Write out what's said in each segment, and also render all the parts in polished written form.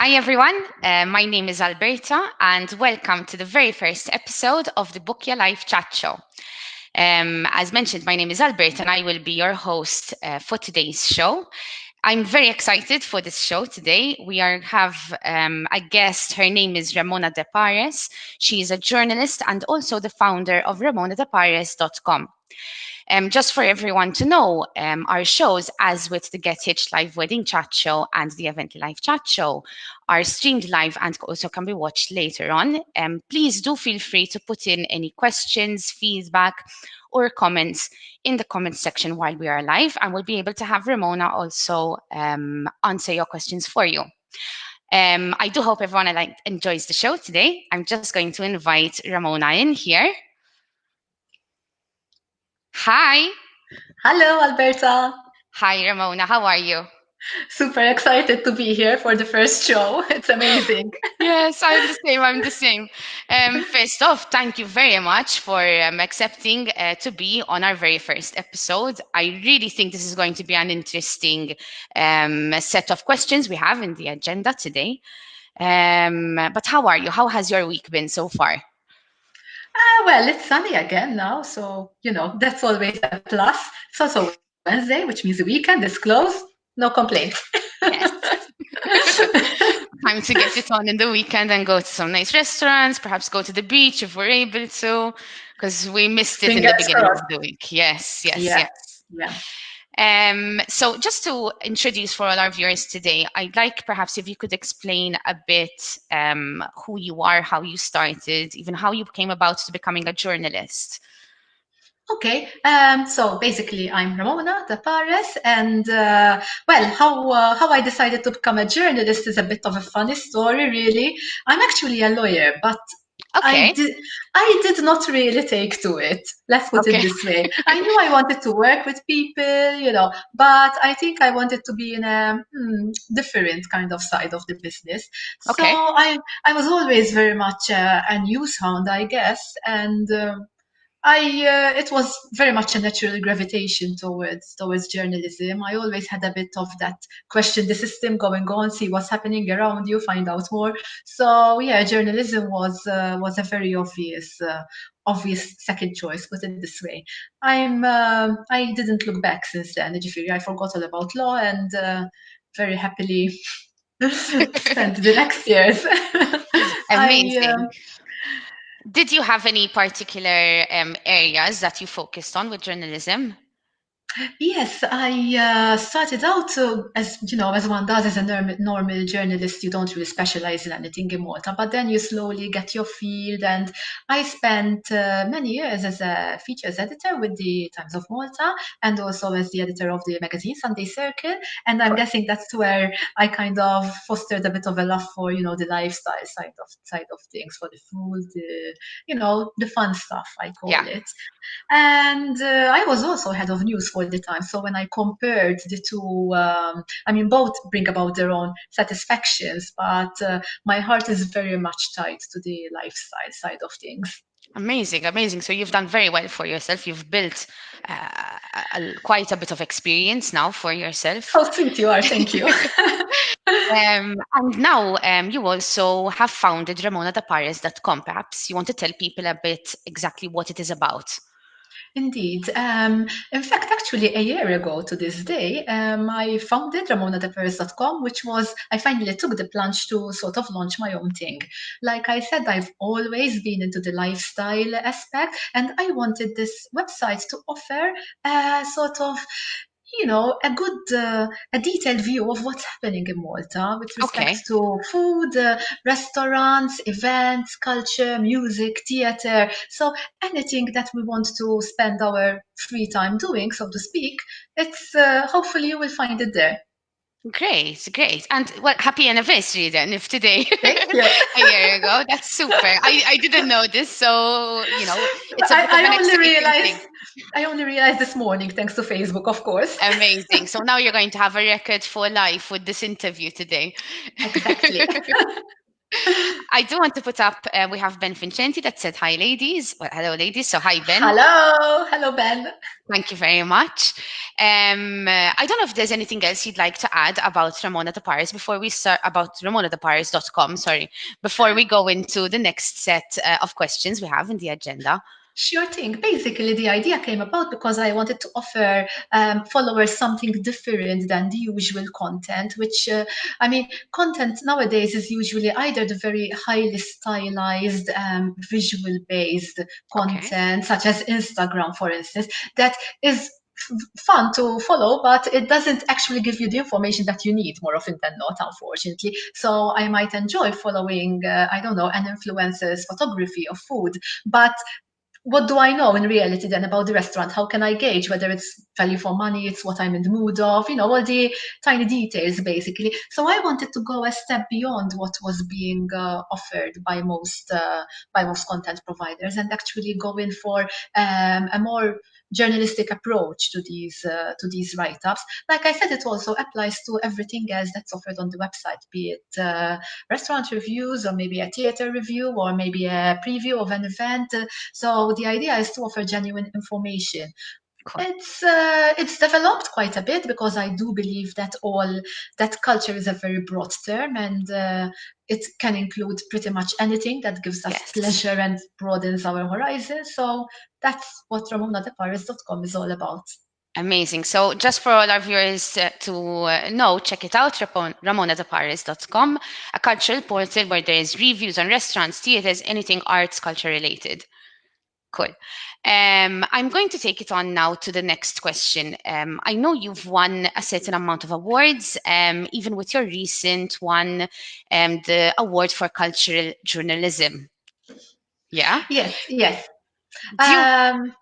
Hi everyone, my name is Alberta and welcome to the very first episode of the Bookia live chat show. As mentioned, my name is Alberta and I will be your host for today's show. I'm very excited for this show today. We have a guest. Her name is Ramona Depares. She is a journalist and also the founder of RamonaDepares.com. Just for everyone to know, our shows, as with the Get Hitched live wedding chat show and the Event live chat show, are streamed live and also can be watched later on. Please do feel free to put in any questions, feedback, or comments in the comments section while we are live, and we'll be able to have Ramona also answer your questions for you. I do hope everyone enjoys the show today. I'm just going to invite Ramona in here. Hi. Hello, Alberta. Hi, Ramona. How are you? Super excited to be here for the first show. It's amazing. Yes, I'm the same. First off, thank you very much for accepting to be on our very first episode. I really think this is going to be an interesting set of questions we have in the agenda today. But how are you? How has your week been so far? Well, it's sunny again now, so that's always a plus. It's also Wednesday, which means the weekend is closed. No complaints. Yes. Time to get it on in the weekend and go to some nice restaurants, perhaps go to the beach if we're able to, because we missed it in the Fingers beginning of crossed. the week. Yes, yes, Yeah, yes. yeah. So just to introduce for all our viewers today, I'd like perhaps if you could explain a bit who you are, how you started, even how you came about to becoming a journalist. Okay, so basically, I'm Ramona Depares, and how I decided to become a journalist is a bit of a funny story, really. I'm actually a lawyer, but I Okay, did I did not really take to it. Let's put it okay, this way. I knew I wanted to work with people, but I think I wanted to be in a different kind of side of the business. So okay. I was always very much a news hound, I guess, and it was very much a natural gravitation towards journalism. I always had a bit of that question the system, going on, see what's happening around you, find out more. So yeah, journalism was a very obvious second choice. Put it this way. I didn't look back since then. I forgot all about law and very happily spent the next years. I Amazing. Did you have any particular areas that you focused on with journalism? Yes, I started out as one does as a normal journalist. You don't really specialize in anything in Malta, but then you slowly get your field. And I spent many years as a features editor with the Times of Malta, and also as the editor of the magazine Sunday Circle. And I'm guessing that's where I kind of fostered a bit of a love for the lifestyle side of things, for the food, the fun stuff I call Yeah. it. And I was also head of news for the time. So when I compared the two, I mean, both bring about their own satisfactions, but my heart is very much tied to the lifestyle side of things. Amazing, amazing. So you've done very well for yourself. You've built quite a bit of experience now for yourself. How sweet you are. Thank you. And now you also have founded RamonaDepares.com. Perhaps you want to tell people a bit exactly what it is about. Indeed. In fact, actually, a year ago to this day, I founded RamonaDepares.com, which was, I finally took the plunge to sort of launch my own thing. Like I said, I've always been into the lifestyle aspect, and I wanted this website to offer a sort of a detailed view of what's happening in Malta with respect Okay. to food, restaurants, events, culture, music, theater. So anything that we want to spend our free time doing, so to speak, it's hopefully you will find it there. Great, great. And well, happy anniversary then, if today Thank you. a year ago. That's super. I didn't know this, so it's a bit of I an only exciting realized thing. I only realized this morning, thanks to Facebook, of course. Amazing. So now you're going to have a record for life with this interview today. Exactly. I do want to put up, we have Ben Vincenti that said, hi, ladies. Well, hello, ladies. So, hi, Ben. Hello, Ben. Thank you very much. I don't know if there's anything else you'd like to add about Ramona Depares before we start, about ramonadepares.com, sorry, before we go into the next set of questions we have in the agenda. Sure thing. Basically, the idea came about because I wanted to offer followers something different than the usual content, which, content nowadays is usually either the very highly stylized, visual-based Okay. content, such as Instagram, for instance, that is fun to follow, but it doesn't actually give you the information that you need more often than not, unfortunately. So I might enjoy following, I don't know, an influencer's photography of food, but what do I know in reality then about the restaurant? How can I gauge whether it's value for money, it's what I'm in the mood of, all the tiny details basically. So I wanted to go a step beyond what was being offered by most content providers and actually go in for a more journalistic approach to these write-ups. Like I said, it also applies to everything else that's offered on the website, be it restaurant reviews or maybe a theater review or maybe a preview of an event. So the idea is to offer genuine information. Cool. It's developed quite a bit because I do believe that culture is a very broad term and it can include pretty much anything that gives us Yes. pleasure and broadens our horizons. So that's what RamonaDeParis.com is all about. Amazing. So, just for all our viewers to know, check it out, ramonadepares.com, a cultural portal where there is reviews on restaurants, theaters, anything arts, culture related. Cool. I'm going to take it on now to the next question. I know you've won a certain amount of awards, even with your recent one, the Award for Cultural Journalism. Yeah? Yes. Do you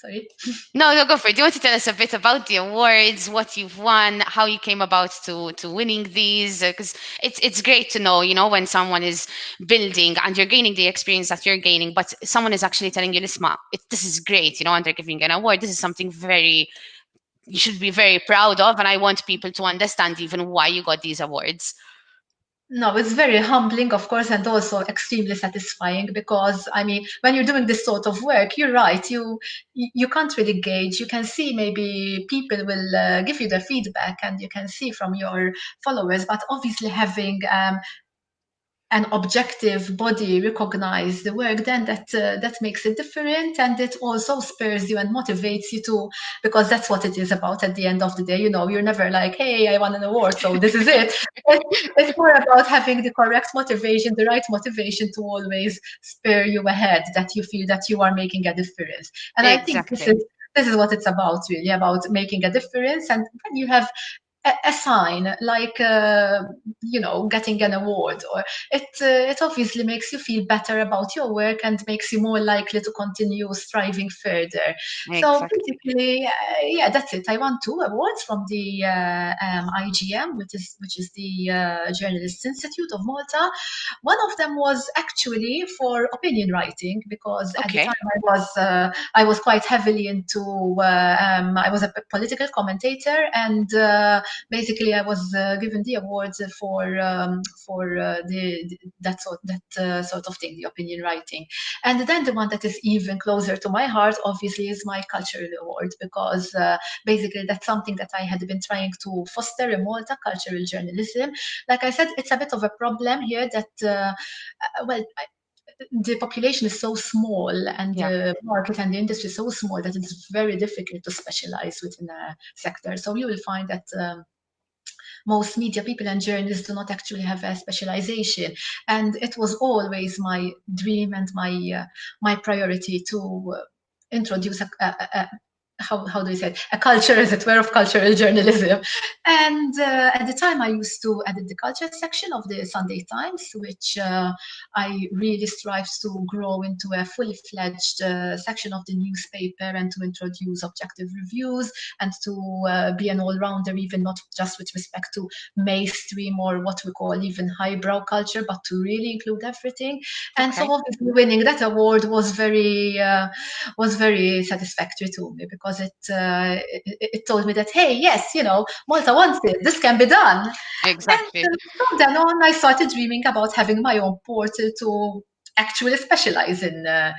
Sorry. No, go for it. Do you want to tell us a bit about the awards, what you've won, how you came about to winning these? Because it's great to know, when someone is building and you're gaining the experience that you're gaining, but someone is actually telling you, listen, this is great, and they're giving an award. This is something you should be very proud of, and I want people to understand even why you got these awards. No, it's very humbling, of course, and also extremely satisfying because, when you're doing this sort of work, you're right. You can't really gauge. You can see maybe people will give you their feedback, and you can see from your followers. But obviously, having an objective body recognize the work, then that makes it different, and it also spurs you and motivates you to, because that's what it is about at the end of the day. You're never like, hey, I won an award, so this is it. It's more about having the correct motivation, the right motivation to always spur you ahead, that you feel that you are making a difference. And I think this Exactly. is this is what it's about, really, about making a difference. And when you have a sign like getting an award, or it obviously makes you feel better about your work and makes you more likely to continue striving further. So Exactly. basically, yeah, that's it. I won 2 awards from the IGM, which is the Journalists Institute of Malta. One of them was actually for opinion writing because at the Okay. time I was quite heavily into I was a political commentator, and basically I was given the awards for that sort of thing, the opinion writing. And then the one that is even closer to my heart, obviously, is my cultural award because basically that's something that I had been trying to foster in Malta, cultural journalism. Like I said, it's a bit of a problem here that the population is so small and Yeah. the market and the industry is so small that it's very difficult to specialize within a sector. So you will find that most media people and journalists do not actually have a specialization. And it was always my dream and my priority to introduce how do you say it? A culture, as it were, of cultural journalism. And at the time, I used to edit the culture section of the Sunday Times, which I really strive to grow into a fully fledged section of the newspaper and to introduce objective reviews and to be an all-rounder, even not just with respect to mainstream or what we call even highbrow culture, but to really include everything. And so Okay. obviously winning that award was very satisfactory to me because it told me that, hey, yes, Malta wants it. This can be done. And Exactly. from then on, I started dreaming about having my own portal to actually specialize in that,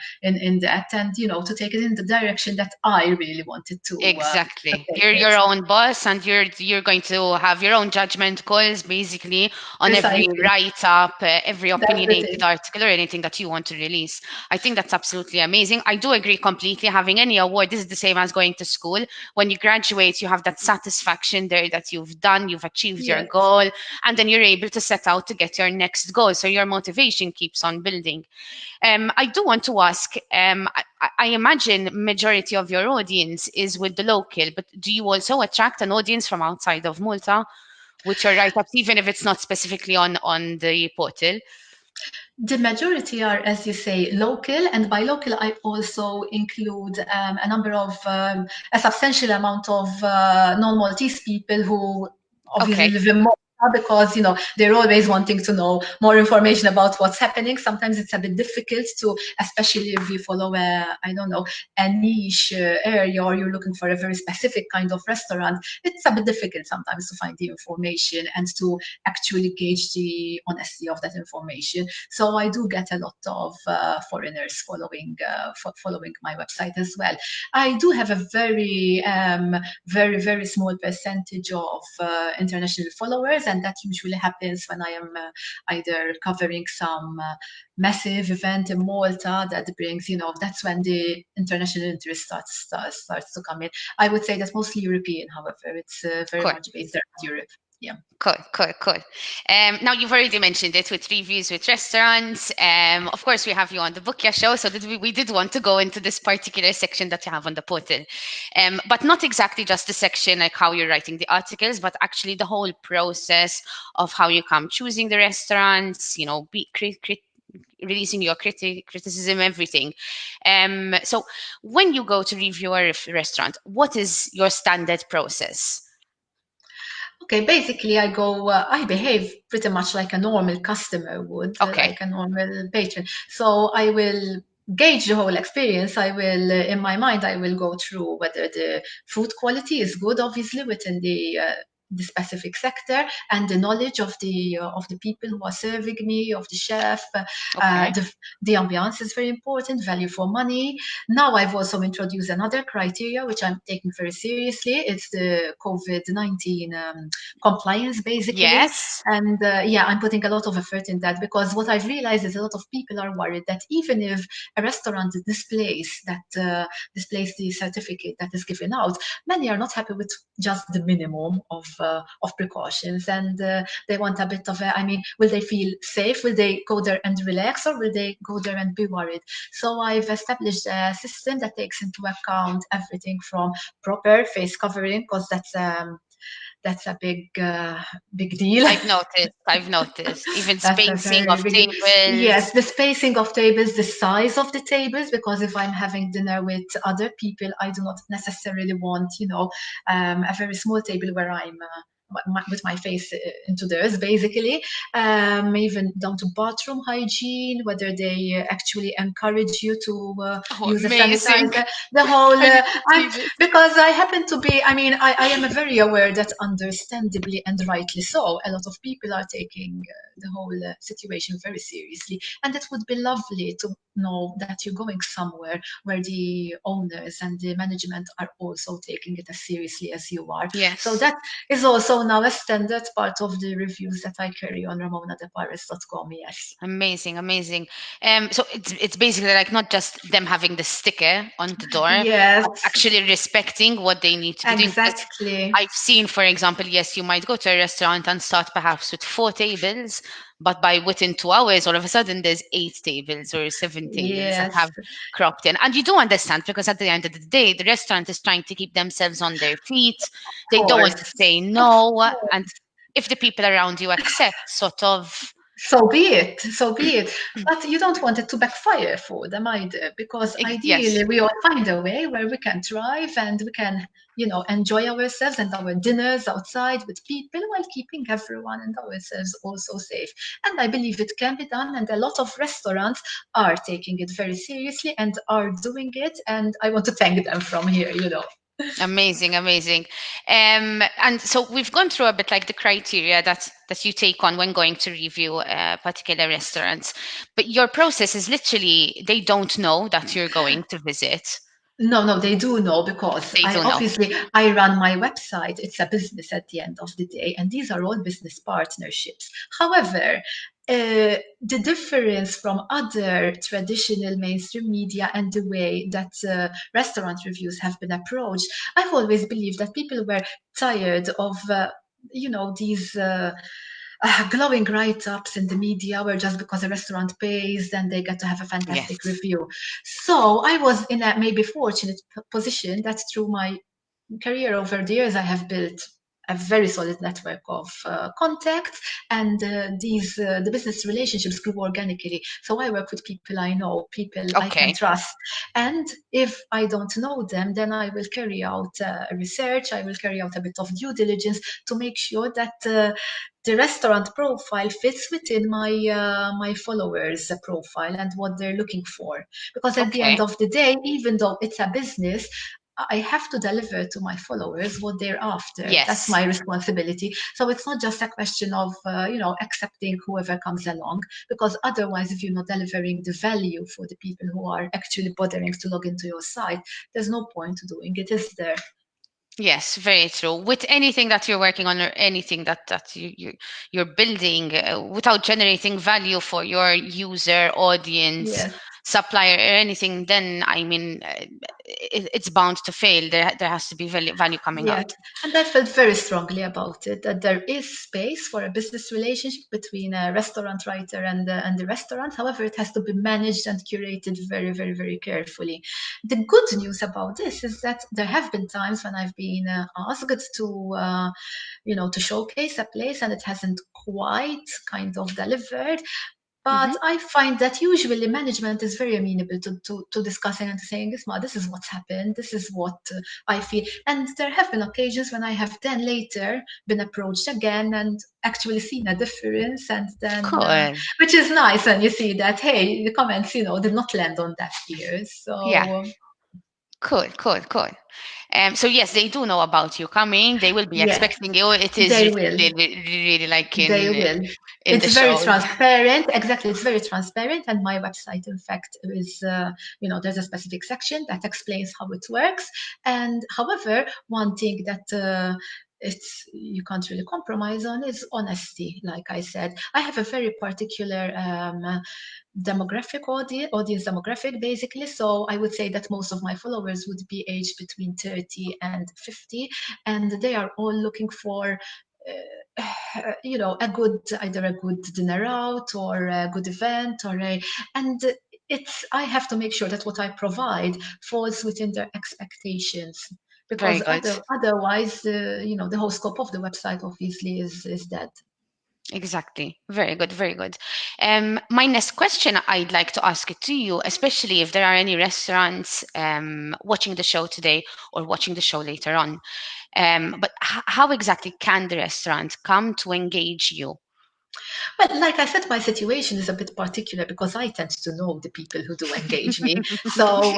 and to take it in the direction that I really wanted to Exactly. take You're it. your own boss and you're going to have your own judgment calls basically on every Precisely. write up, every That's the opinionated thing. article or anything that you want to release. I think that's absolutely amazing. I do agree completely. Having any award, this is the same as going to school. When you graduate, you have that satisfaction there that you've achieved your Yes. goal, and then you're able to set out to get your next goal. So your motivation keeps on building. I do want to ask. I imagine majority of your audience is with the local, but do you also attract an audience from outside of Malta with your write-ups, even if it's not specifically on the portal? The majority are, as you say, local, and by local, I also include a number of a substantial amount of non-Maltese people who obviously Okay, live in Malta because they're always wanting to know more information about what's happening. Sometimes it's a bit difficult to, especially if you follow I don't know, a niche area, or you're looking for a very specific kind of restaurant. It's a bit difficult sometimes to find the information and to actually gauge the honesty of that information. So I do get a lot of foreigners following my website as well. I do have a very, very small percentage of international followers, and that usually happens when I am either covering some massive event in Malta that brings, that's when the international interest starts to come in. I would say that's mostly European, however, it's very cool. much based around Europe. Yeah. Cool, cool, cool. Now you've already mentioned it with reviews with restaurants. Of course, we have you on the Bookia show, so that we did want to go into this particular section that you have on the portal, but not exactly just the section like how you're writing the articles, but actually the whole process of how you come choosing the restaurants. Releasing your criticism, everything. So when you go to review a restaurant, what is your standard process? Okay, basically, I behave pretty much like a normal customer would, Okay. like a normal patron. So I will gauge the whole experience. In my mind, I will go through whether the food quality is good, obviously, within the specific sector, and the knowledge of the people who are serving me, of the chef. Okay. The ambiance is very important, value for money. Now I've also introduced another criteria which I'm taking very seriously. It's the COVID-19 compliance, basically. Yes. And yeah, I'm putting a lot of effort in that, because what I've realized is a lot of people are worried that even if a restaurant displays the certificate that is given out, many are not happy with just the minimum of precautions, and they want a bit of a, I mean, will they feel safe? Will they go there and relax, or will they go there and be worried? So I've established a system that takes into account everything from proper face covering, because that's a big deal. I've noticed. Even That's a spacing very of big. tables. Yes, the spacing of tables, the size of the tables, because if I'm having dinner with other people, I do not necessarily want, a very small table where I'm with my face into theirs, basically. Even down to bathroom hygiene, whether they actually encourage you to Oh, use a amazing. sanitizer. The whole, I need to I'm see this. because I happen to be, I mean, I am very aware that, understandably and rightly so, a lot of people are taking the whole situation very seriously. And it would be lovely to know that you're going somewhere where the owners and the management are also taking it as seriously as you are. So Yes. that is also now a standard part of the reviews that I carry on ramonadepares.com. Yes. Amazing, amazing. So it's basically like not just them having the sticker on the door, Yes, but actually respecting what they need to be doing. Because exactly. I've seen, for example, yes, you might go to a restaurant and start perhaps with 4 tables, but by within 2 hours, all of a sudden there's 8 tables or 7 tables that Yes, have cropped in. And you do understand because at the end of the day, the restaurant is trying to keep themselves on their feet. of They don't want course. to say Of no. course. And if the people around you accept sort of So be it, so be it. But you don't want it to backfire for them either, because Yes, ideally we all find a way where we can thrive and we can, enjoy ourselves and our dinners outside with people while keeping everyone and ourselves also safe. And I believe it can be done, and a lot of restaurants are taking it very seriously and are doing it. And I want to thank them from here. amazing, amazing. And so we've gone through a bit like the criteria that you take on when going to review particular restaurants, but your process is literally they don't know that you're going to visit. No, no, they do know because They I do know. obviously I run my website. It's a business at the end of the day, and these are all business partnerships. However, the difference from other traditional mainstream media and the way that restaurant reviews have been approached, I've always believed that people were tired of these glowing write-ups in the media where just because a restaurant pays, then they get to have a fantastic Yes. review. So I was in a maybe fortunate position that through my career over the years, I have built a very solid network of contacts, and the business relationships grew organically. So I work with people I know, people I can Okay. trust, and if I don't know them, then I will carry out research. I will carry out a bit of due diligence to make sure that. The restaurant profile fits within my followers profile and what they're looking for, because at the end Okay. of the day, even though it's a business, I have to deliver to my followers what they're after. That's Yes. my responsibility. So it's not just a question of accepting whoever comes along, because otherwise, if you're not delivering the value for the people who are actually bothering to log into your site, there's no point doing it, is there? Yes, very true. With anything that you're working on or anything that you're building, without generating value for your user, audience, Yes. supplier, or anything, then I mean, it's bound to fail. There has to be value coming Yes, out. and I felt very strongly about it, that there is space for a business relationship between a restaurant writer and the restaurant. However, it has to be managed and curated very, very, very carefully. The good news about this is that there have been times when I've been asked to showcase a place and it hasn't quite kind of delivered. But Hmm. I find that usually management is very amenable to discussing and to saying, this is what's happened, this is what I feel. And there have been occasions when I have then later been approached again and actually seen a difference. And then, Cool. which is nice when you see that, hey, the comments, did not land on deaf ears. Yeah. So, Cool. Cool. Cool. So yes, they do know about you coming. They will be yes, expecting you. It is they will. really like They will. in the It's very shows. transparent. Exactly, it's very transparent. And my website, in fact, there's a specific section that explains how it works. And however, one thing that it's you can't really compromise on is honesty. Like I said, I have a very particular demographic audience demographic basically. So I would say that most of my followers would be aged between 30 and 50, and they are all looking for either a good dinner out or a good event and it's I have to make sure that what I provide falls within their expectations, Very because good. otherwise the whole scope of the website obviously is dead. Exactly. Very good. Very good. My next question I'd like to ask it to you, especially if there are any restaurants watching the show today or watching the show later on. But how exactly can the restaurant come to engage you? Well, like I said, my situation is a bit particular because I tend to know the people who do engage me. So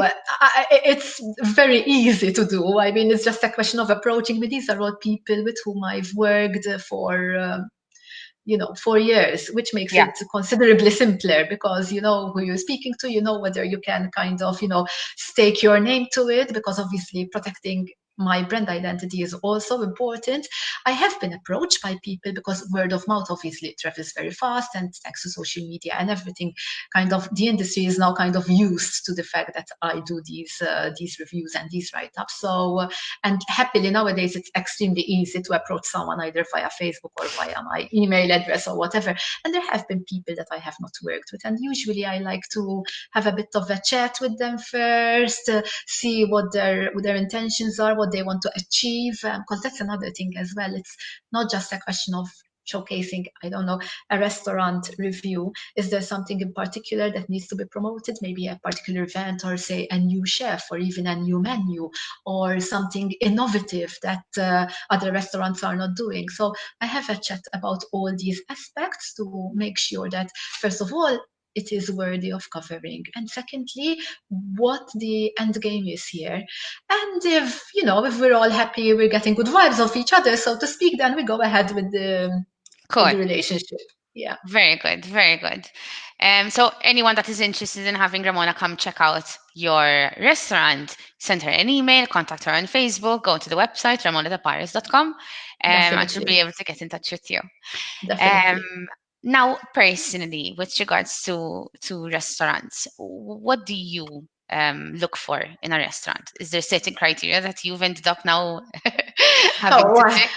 it's very easy to do. I mean, it's just a question of approaching me. These are all people with whom I've worked for years, which makes Yeah. it considerably simpler because you know who you're speaking to, you know whether you can kind of, stake your name to it, because obviously protecting my brand identity is also important. I have been approached by people because word of mouth obviously travels very fast, and thanks to social media and everything, kind of the industry is now kind of used to the fact that I do these reviews and these write-ups. So and happily nowadays it's extremely easy to approach someone either via Facebook or via my email address or whatever. And there have been people that I have not worked with, and usually I like to have a bit of a chat with them first, see what their intentions are, what they want to achieve, because that's another thing as well. It's not just a question of showcasing, I don't know, a restaurant review, is there something in particular that needs to be promoted? Maybe a particular event, or say a new chef, or even a new menu, or something innovative that other restaurants are not doing. So I have a chat about all these aspects to make sure that, first of all, it is worthy of covering, and secondly, what the end game is here. And if, if we're all happy, we're getting good vibes of each other, so to speak, then we go ahead with Cool. the relationship. Yeah, Very good, very good. So anyone that is interested in having Ramona come check out your restaurant, send her an email, contact her on Facebook, go to the website ramonadepares.com, and she'll be definitely, able to get in touch with you. Um, definitely. Now, personally, with regards to restaurants, what do you look for in a restaurant? Is there certain criteria that you've ended up now having Oh, to I, tick?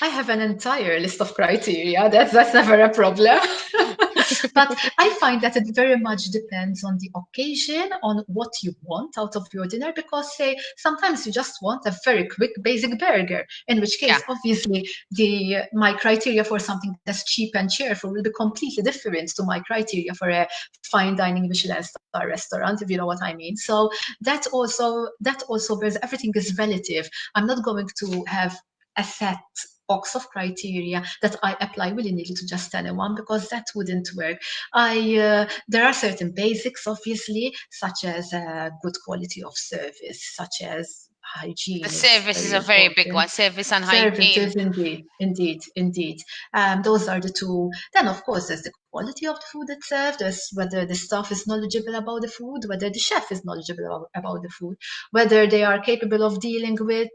I have an entire list of criteria. That's never a problem. But I find that it very much depends on the occasion, on what you want out of your dinner. Because, say, sometimes you just want a very quick basic burger. In which Yeah, case, obviously, the my criteria for something that's cheap and cheerful will be completely different to my criteria for a fine dining Michelin star restaurant, if you know what I mean. So that also bears, everything is relative. I'm not going to have a set box of criteria that I apply willy-nilly to just anyone, because that wouldn't work. There are certain basics, obviously, such as good quality of service, such as the hygiene is service is very a very big important. one. Service and hygiene. Services, indeed, indeed, indeed. Those are the two. Then, of course, there's the quality of the food itself. There's whether the staff is knowledgeable about the food, whether the chef is knowledgeable about the food, whether they are capable of dealing with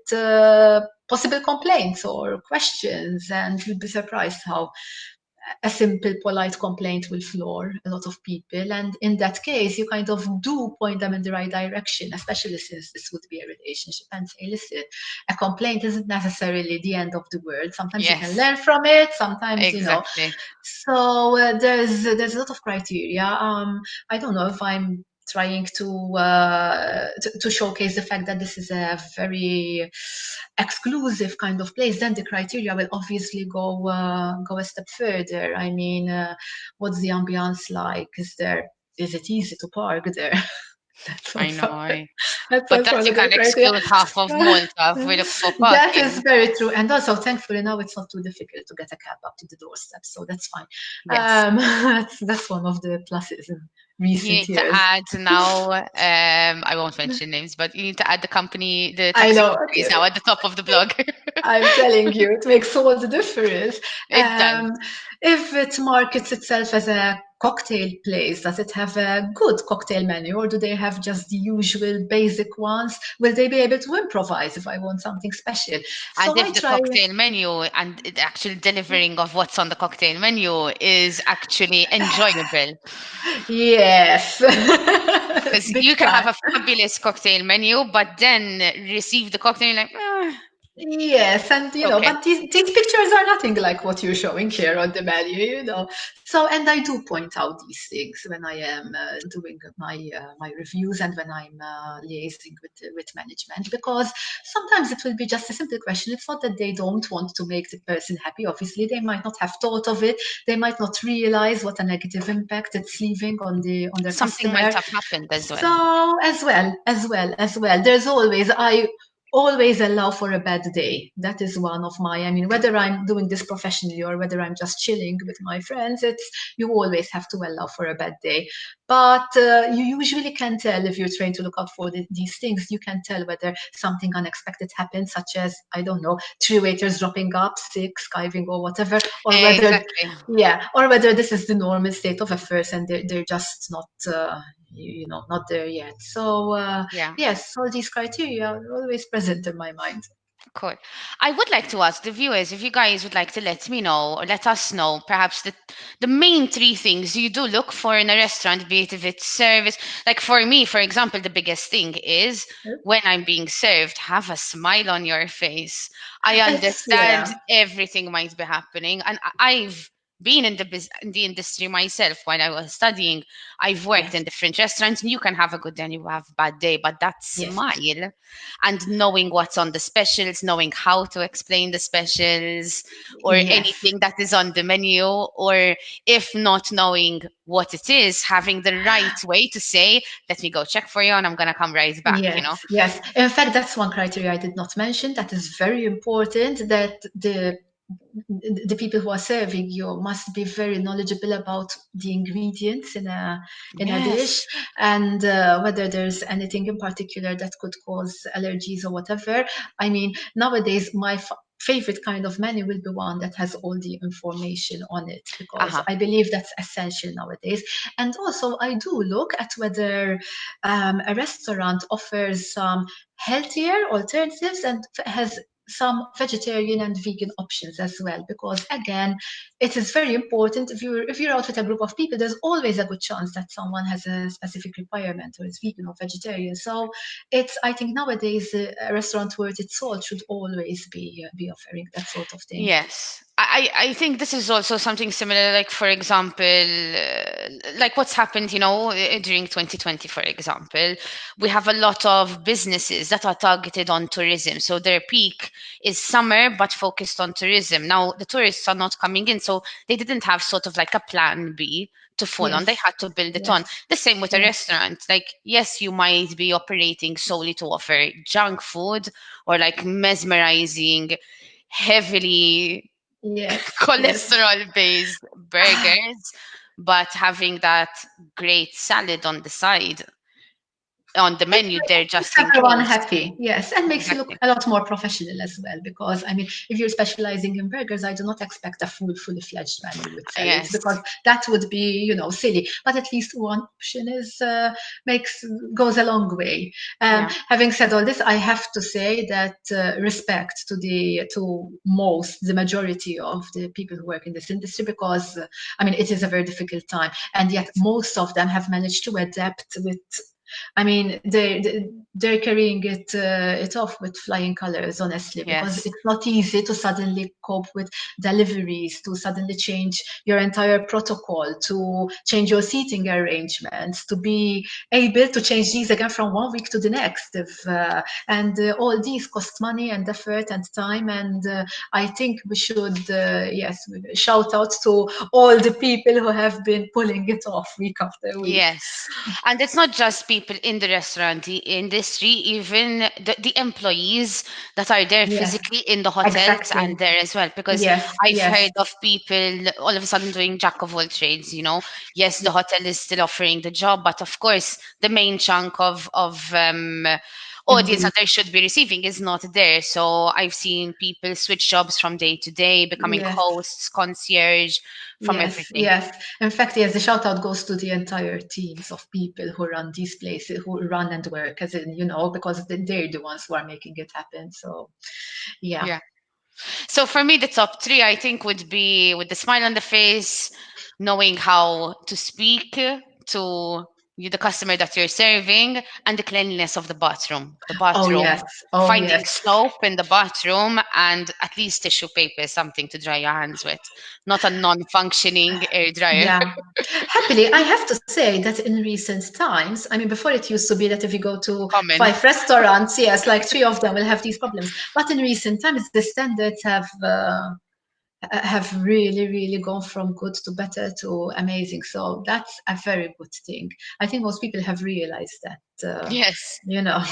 possible complaints or questions. And you'd be surprised how a simple, polite complaint will floor a lot of people. And in that case, you kind of do point them in the right direction, especially since this would be a relationship, and say, listen, a complaint isn't necessarily the end of the world. Sometimes you can Yes, learn from it. Sometimes, exactly. So there's a lot of criteria. I don't know if I'm trying to showcase the fact that this is a very exclusive kind of place, then the criteria will obviously go a step further. I mean, what's the ambiance like? Is it easy to park there? That's I know. also that's But also that you another can criteria. exclude half of Malta if we look for That is parking. very true. And also, thankfully, now it's not too difficult to get a cab up to the doorstep, so that's fine. Yes. That's one of the pluses in You recent need to years. add now, I won't mention names, but you need to add the I taxi know. companies now at the top of the blog. I'm telling you, it makes all the difference. It does. If it markets itself as a cocktail place, does it have a good cocktail menu, or do they have just the usual basic ones? Will they be able to improvise if I want something special? And So I if the try. cocktail menu and the actual delivering of what's on the cocktail menu is actually enjoyable. Yes, Because big you can time. have a fabulous cocktail menu, but then receive the cocktail like, Yes, and okay. but these pictures are nothing like what you're showing here on the menu, So, and I do point out these things when I am doing my reviews, and when I'm liaising with management, because sometimes it will be just a simple question. It's not that they don't want to make the person happy. Obviously, they might not have thought of it. They might not realize what a negative impact it's leaving on their Something might customer. have happened as well. So as well, there's always I always allow for a bad day. That is one of my, I mean, whether I'm doing this professionally or whether I'm just chilling with my friends, it's you always have to allow for a bad day. But you usually can tell if you're trained to look out for these things. You can tell whether something unexpected happens, such as, I don't know, three waiters dropping up, sick, skiving, or whatever, or whether, Exactly. yeah, or whether this is the normal state of affairs and they're just not. Not there yet. So Yeah. yes, all these criteria are always present in my mind. Cool. I would like to ask the viewers if you guys would like to let me know or let us know perhaps the main three things you do look for in a restaurant, be it if it's service. Like for me, for example, the biggest thing is when I'm being served, have a smile on your face. I It's understand yeah. everything might be happening, and I've being in in the industry myself while I was studying, I've worked Yes, in different restaurants, and you can have a good day and you have a bad day, but that yes, smile and knowing what's on the specials, knowing how to explain the specials or yes, anything that is on the menu, or if not knowing what it is, having the right way to say, let me go check for you and I'm going to come right back, you know? yes, yes. In fact, that's one criteria I did not mention. That is very important. That the people who are serving you must be very knowledgeable about the ingredients in a dish, Yes. and whether there's anything in particular that could cause allergies or whatever. I mean, nowadays my favorite kind of menu will be one that has all the information on it, because Uh-huh. I believe that's essential nowadays. And also I do look at whether a restaurant offers some healthier alternatives and has some vegetarian and vegan options as well, because again, it is very important. If you're out with a group of people, there's always a good chance that someone has a specific requirement or is vegan or vegetarian. So it's, I think nowadays, a restaurant worth its salt should always be offering that sort of thing. Yes. I think this is also something similar, like, for example, like what's happened, you know, during 2020, for example, we have a lot of businesses that are targeted on tourism. So their peak is summer, but focused on tourism. Now, the tourists are not coming in, so they didn't have sort of like a plan B to fall on. They Yes, had to build it yes, on. The same with a yes, restaurant. Like, yes, you might be operating solely to offer junk food or like mesmerizing heavily yes, yes. cholesterol based burgers, but having that great salad on the side on the It menu there makes just in everyone case. happy, yes, and makes you look Exactly. a lot more professional as well. Because I mean, if you're specializing in burgers, I do not expect a fully fledged menu with salads, Yes. because that would be, silly. But at least one option is makes goes a long way. Yeah. Having said all this, I have to say that respect to the majority of the people who work in this industry, because I mean, it is a very difficult time, and yet Yes. most of them have managed to adapt with. I mean, they're carrying it off with flying colors, honestly, because Yes. it's not easy to suddenly cope with deliveries, to suddenly change your entire protocol, to change your seating arrangements, to be able to change these again from one week to the next. If, and all these cost money and effort and time. And I think we should, yes, shout out to all the people who have been pulling it off week after week. Yes. And it's not just people in the restaurant the industry, even the employees that are there Yes, physically in the hotels and exactly. there as well. Because Yes, I've yes, heard of people all of a sudden doing jack of all trades, you know. Yes, the yes, hotel is still offering the job, but of course, the main chunk of audience that indeed. they should be receiving is not there. So I've seen people switch jobs from day to day, becoming Yes, hosts, concierge, from yes, everything. yes. In fact, yes, the shout out goes to the entire teams of people who run these places, who run and work, as in, because they're the ones who are making it happen. So, yeah. Yeah. So for me, the top three, I think, would be with the smile on the face, knowing how to speak to you, the customer that you're serving, and the cleanliness of the bathroom. The Oh, bathroom, yes. Oh, finding yes. soap in the bathroom and at least tissue paper, something to dry your hands with, not a non-functioning air dryer. Yeah. Happily, I have to say that in recent times, I mean, before it used to be that if you go to Common. 5 restaurants, yes, like three of them will have these problems. But in recent times, the standards have really, really gone from good to better to amazing. So that's a very good thing. I think most people have realized that, Yes. you know,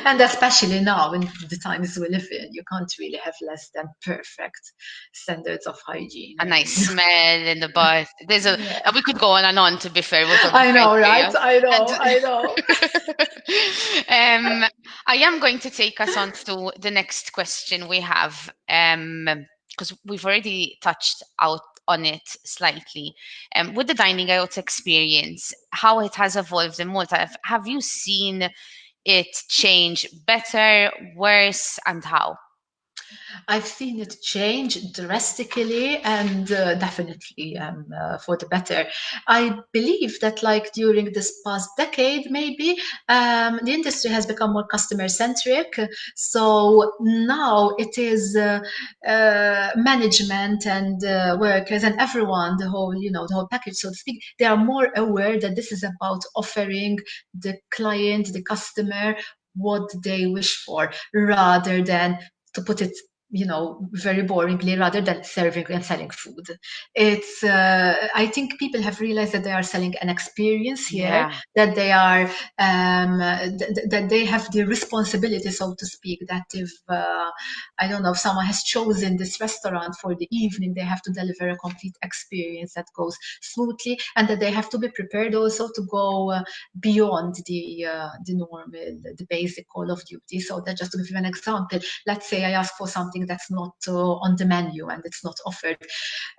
and especially now in the times we live in, you can't really have less than perfect standards of hygiene. A I nice mean, smell in the bath. yeah. We could go on and on, to be fair, with all the I know, right? criteria. I And know, I know. I am going to take us on to the next question we have, because we've already touched out on it slightly. With the dining out experience, how it has evolved in Malta, have you seen it change better, worse, and how? I've seen it change drastically and definitely for the better. I believe that, like during this past decade, maybe the industry has become more customer centric. So now it is management and workers and everyone, the whole package, so to speak. They are more aware that this is about offering the client, the customer, what they wish for, rather than, to put it very boringly, rather than serving and selling food. I think people have realized that they are selling an experience here, Yeah, that they are, that they have the responsibility, so to speak, that if, I don't know, if someone has chosen this restaurant for the evening, they have to deliver a complete experience that goes smoothly, and that they have to be prepared also to go beyond the normal, the basic call of duty. So that, just to give you an example, let's say I ask for something that's not on the menu and it's not offered.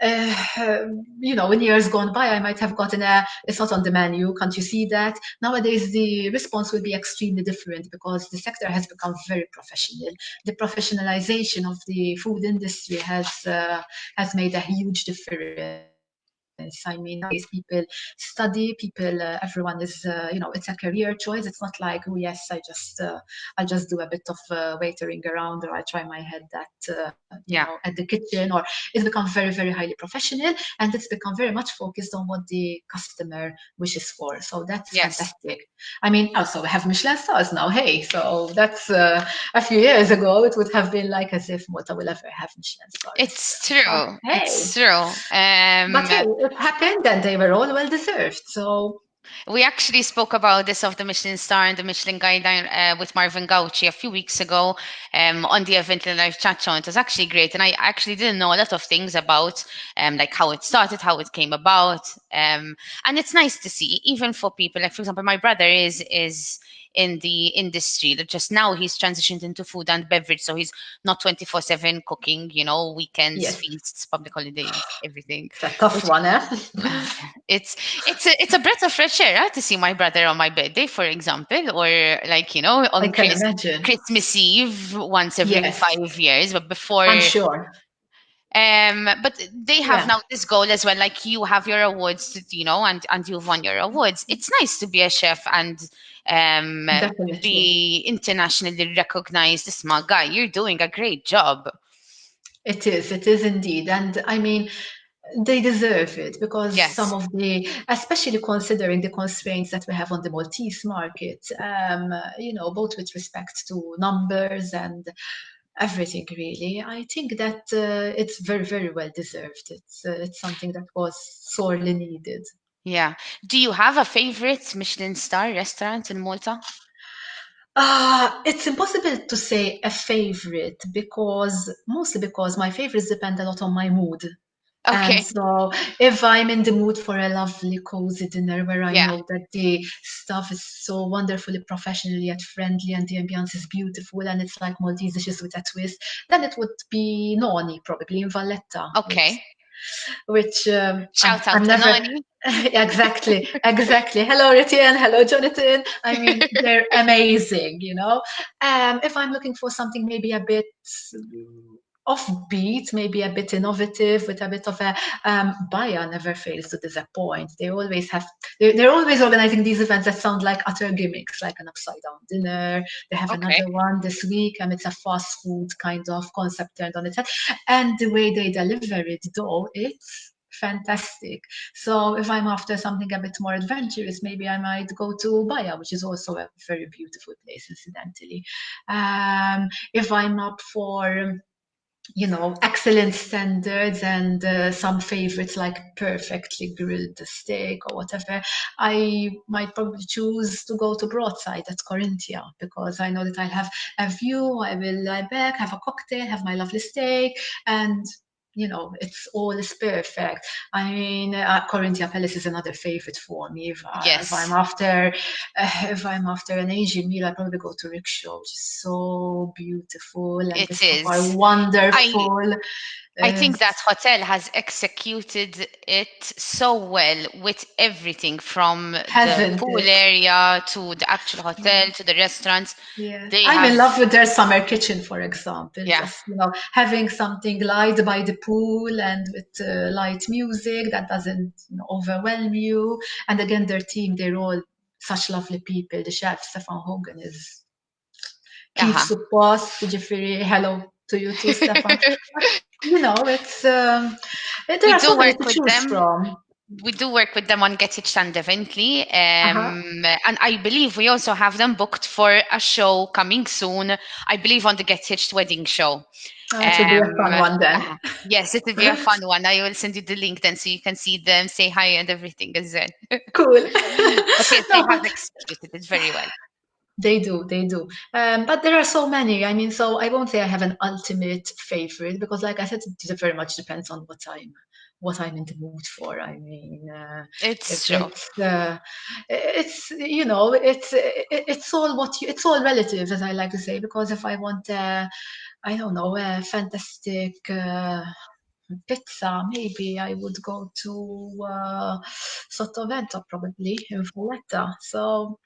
In years gone by, I might have gotten it's not on the menu, can't you see that? Nowadays, the response will be extremely different because the sector has become very professional. The professionalization of the food industry has made a huge difference. I mean, nowadays people study, everyone is, it's a career choice. It's not like, oh yes, I'll just do a bit of waitering around, or I try my head yeah, at the kitchen. Or it's become very, very highly professional, and it's become very much focused on what the customer wishes for. So that's yes. fantastic. I mean, also we have Michelin stars now. Hey, so that's a few years ago, it would have been like as if Malta will ever have Michelin star It's restaurants. But true. hey, It's true. it happened, and they were all well deserved. So We actually spoke about this of the Michelin star and the Michelin guideline with Marvin Gauci a few weeks ago on the event in Live Chat Show. It was actually great, and I actually didn't know a lot of things about like how it started, how it came about, and it's nice to see, even for people like, for example, my brother is in the industry that just now he's transitioned into food and beverage, so he's not 24/7 cooking, weekends, yes, feasts, public holidays, everything, it's a tough which one, eh? it's it's a breath of fresh air to see my brother on my birthday, for example, or like I on can imagine. Christmas Eve once every Yes, 5 years. But before, I'm sure. but they have Yeah, now this goal as well. Like you have your awards, and you've won your awards. It's nice to be a chef and um definitely. be internationally recognized. Small guy, you're doing a great job. It is indeed. And I mean, they deserve it because some Yes. of especially considering the constraints that we have on the Maltese market, both with respect to numbers and everything really. I think that it's very, very well deserved. It's something that was sorely needed. Yeah. Do you have a favorite Michelin star restaurant in Malta? It's impossible to say a favorite because mostly because my favorites depend a lot on my mood. And Okay. so if I'm in the mood for a lovely, cozy dinner where I Yeah. know that the stuff is so wonderfully professional yet friendly and the ambiance is beautiful and it's like Maltese dishes with a twist, then it would be Noni, probably in Valletta, Okay. which Shout out I'm to never. Noni. Exactly, exactly. Hello, Ritian. Hello, Jonathan. I mean, they're amazing, you know. If I'm looking for something maybe a bit offbeat, maybe a bit innovative, with a bit of a Baya never fails to disappoint. They're always organizing these events that sound like utter gimmicks, like an upside down dinner. They have Okay. another one this week, and it's a fast food kind of concept turned on its head. And the way they deliver it, though, it's fantastic. So if I'm after something a bit more adventurous, maybe I might go to Baya, which is also a very beautiful place, incidentally. If I'm up for excellent standards and some favorites like perfectly grilled steak or whatever, I might probably choose to go to Broadside at Corinthia because I know that I'll have a view, I will lie back, have a cocktail, have my lovely steak, and it's all is perfect. I mean, Corinthia Palace is another favorite for me. Yes, If I'm after an Asian meal, I probably go to Rickshaw, which is so beautiful, and the it staff are is. I wonderful. I think that hotel has executed it so well with everything from the hasn't pool it? area to the actual hotel to the restaurants. Yeah, They I'm in have, love with their summer kitchen, for example. yeah, Just, having something light by the pool and with light music that doesn't, overwhelm you. And again, their team, they're all such lovely people. The chef, Stefan Hogan, is kif uh-huh. suppost, ġifiri, hello to you too, Stefan. But, it's, there We are so do many work to with choose them. from. We do work with them on Get It Stand Eventually. Uh-huh. And I believe we also have them booked for a show coming soon. I believe on the Get Hitched wedding show. It will be a Um, fun one then. yes, it will be a fun one. I will send you the link then so you can see them, say hi and everything as well. Cool. But yes, they No, have but executed it very well. they do, they do. But there are so many. I mean, so I won't say I have an ultimate favorite because, like I said, it very much depends on what I'm in the mood for. I mean, if It's true. it's all it's all relative, as I like to say. Because if I want, I don't know, a fantastic pizza, maybe I would go to Sottovento, probably in Valletta. So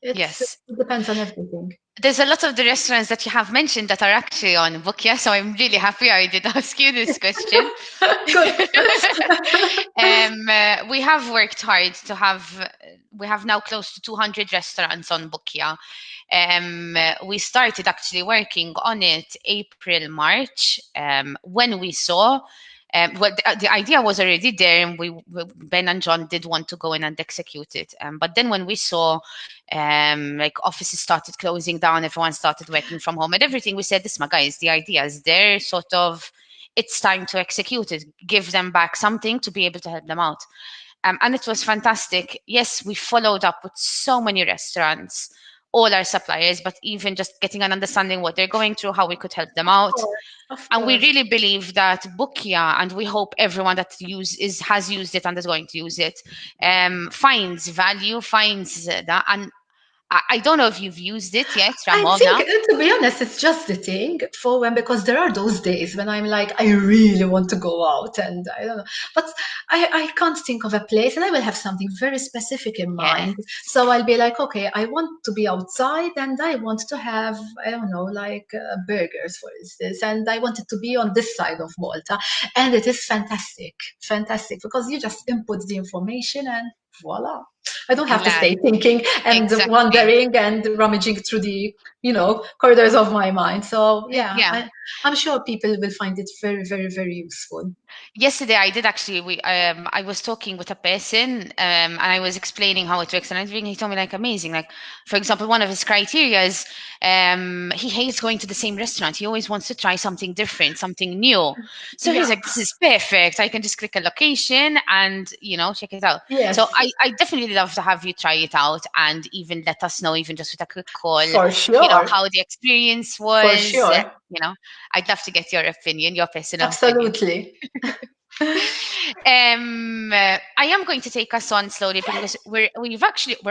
Yes. it depends on everything. There's a lot of the restaurants that you have mentioned that are actually on Bookia, so I'm really happy I did ask you this question. Good. We have worked hard to have, we have now close to 200 restaurants on Bookia. We started actually working on it April, March, when we saw. Well, the idea was already there, and Ben and John did want to go in and execute it. But then when we saw, like offices started closing down, everyone started working from home, and everything, we said, "This, my guys, the idea is there. Sort of, it's time to execute it. Give them back something to be able to help them out." And it was fantastic. Yes, we followed up with so many restaurants, all our suppliers, but even just getting an understanding what they're going through, how we could help them Of out. course, of And we course. really believe that Bookia, and we hope everyone that has used it and is going to use it, finds value, finds that. And I don't know if you've used it yet, I think, Ramona. to be honest, it's just the thing for when, because there are those days when I'm like, I really want to go out and I don't know, but I can't think of a place and I will have something very specific in Yeah, mind. So I'll be like, okay, I want to be outside and I want to have, I don't know, like burgers, for instance, and I want it to be on this side of Malta. And it is fantastic, fantastic, because you just input the information and voila. I don't have to glad. stay thinking and Exactly. wondering and rummaging through the, corridors of my mind. So yeah, Yeah. I'm sure people will find it very, very, very useful. Yesterday I did actually, I was talking with a person, and I was explaining how it works, and everything. He told me like amazing, like for example, one of his criteria is, he hates going to the same restaurant. He always wants to try something different, something new. So he's Yeah. like, this is perfect. I can just click a location and check it out. So Yes, I definitely love to have you try it out and even let us know, even just with a quick call, for sure. how the experience For was. sure. I'd love to get your opinion, your personal opinion. Absolutely. I am going to take us on slowly because we're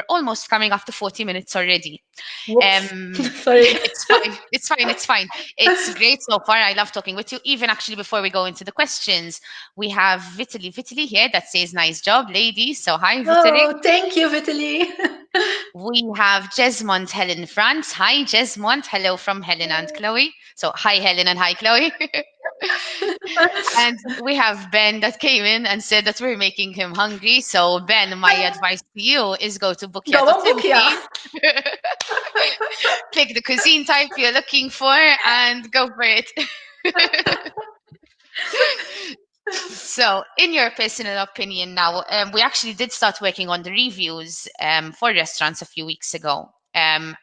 almost coming up to 40 minutes already. Whoops. Um, Sorry. it's fine. It's fine. It's fine. It's great so far. I love talking with you. Even actually, before we go into the questions, we have Vitaly here that says, "Nice job, ladies." So hi, Vitaly. Oh, thank you, Vitaly. We have Jesmond Helen France. Hi, Jesmond. Hello from Helen and Chloe. So hi, Helen, and hi, Chloe. And we have Ben that came in and said that we're making him hungry. So, Ben, my advice to you is go to Go on, bookia.m, Bookia. please. Click the cuisine type you're looking for and go for it. So, in your personal opinion now, we actually did start working on the reviews for restaurants a few weeks ago. And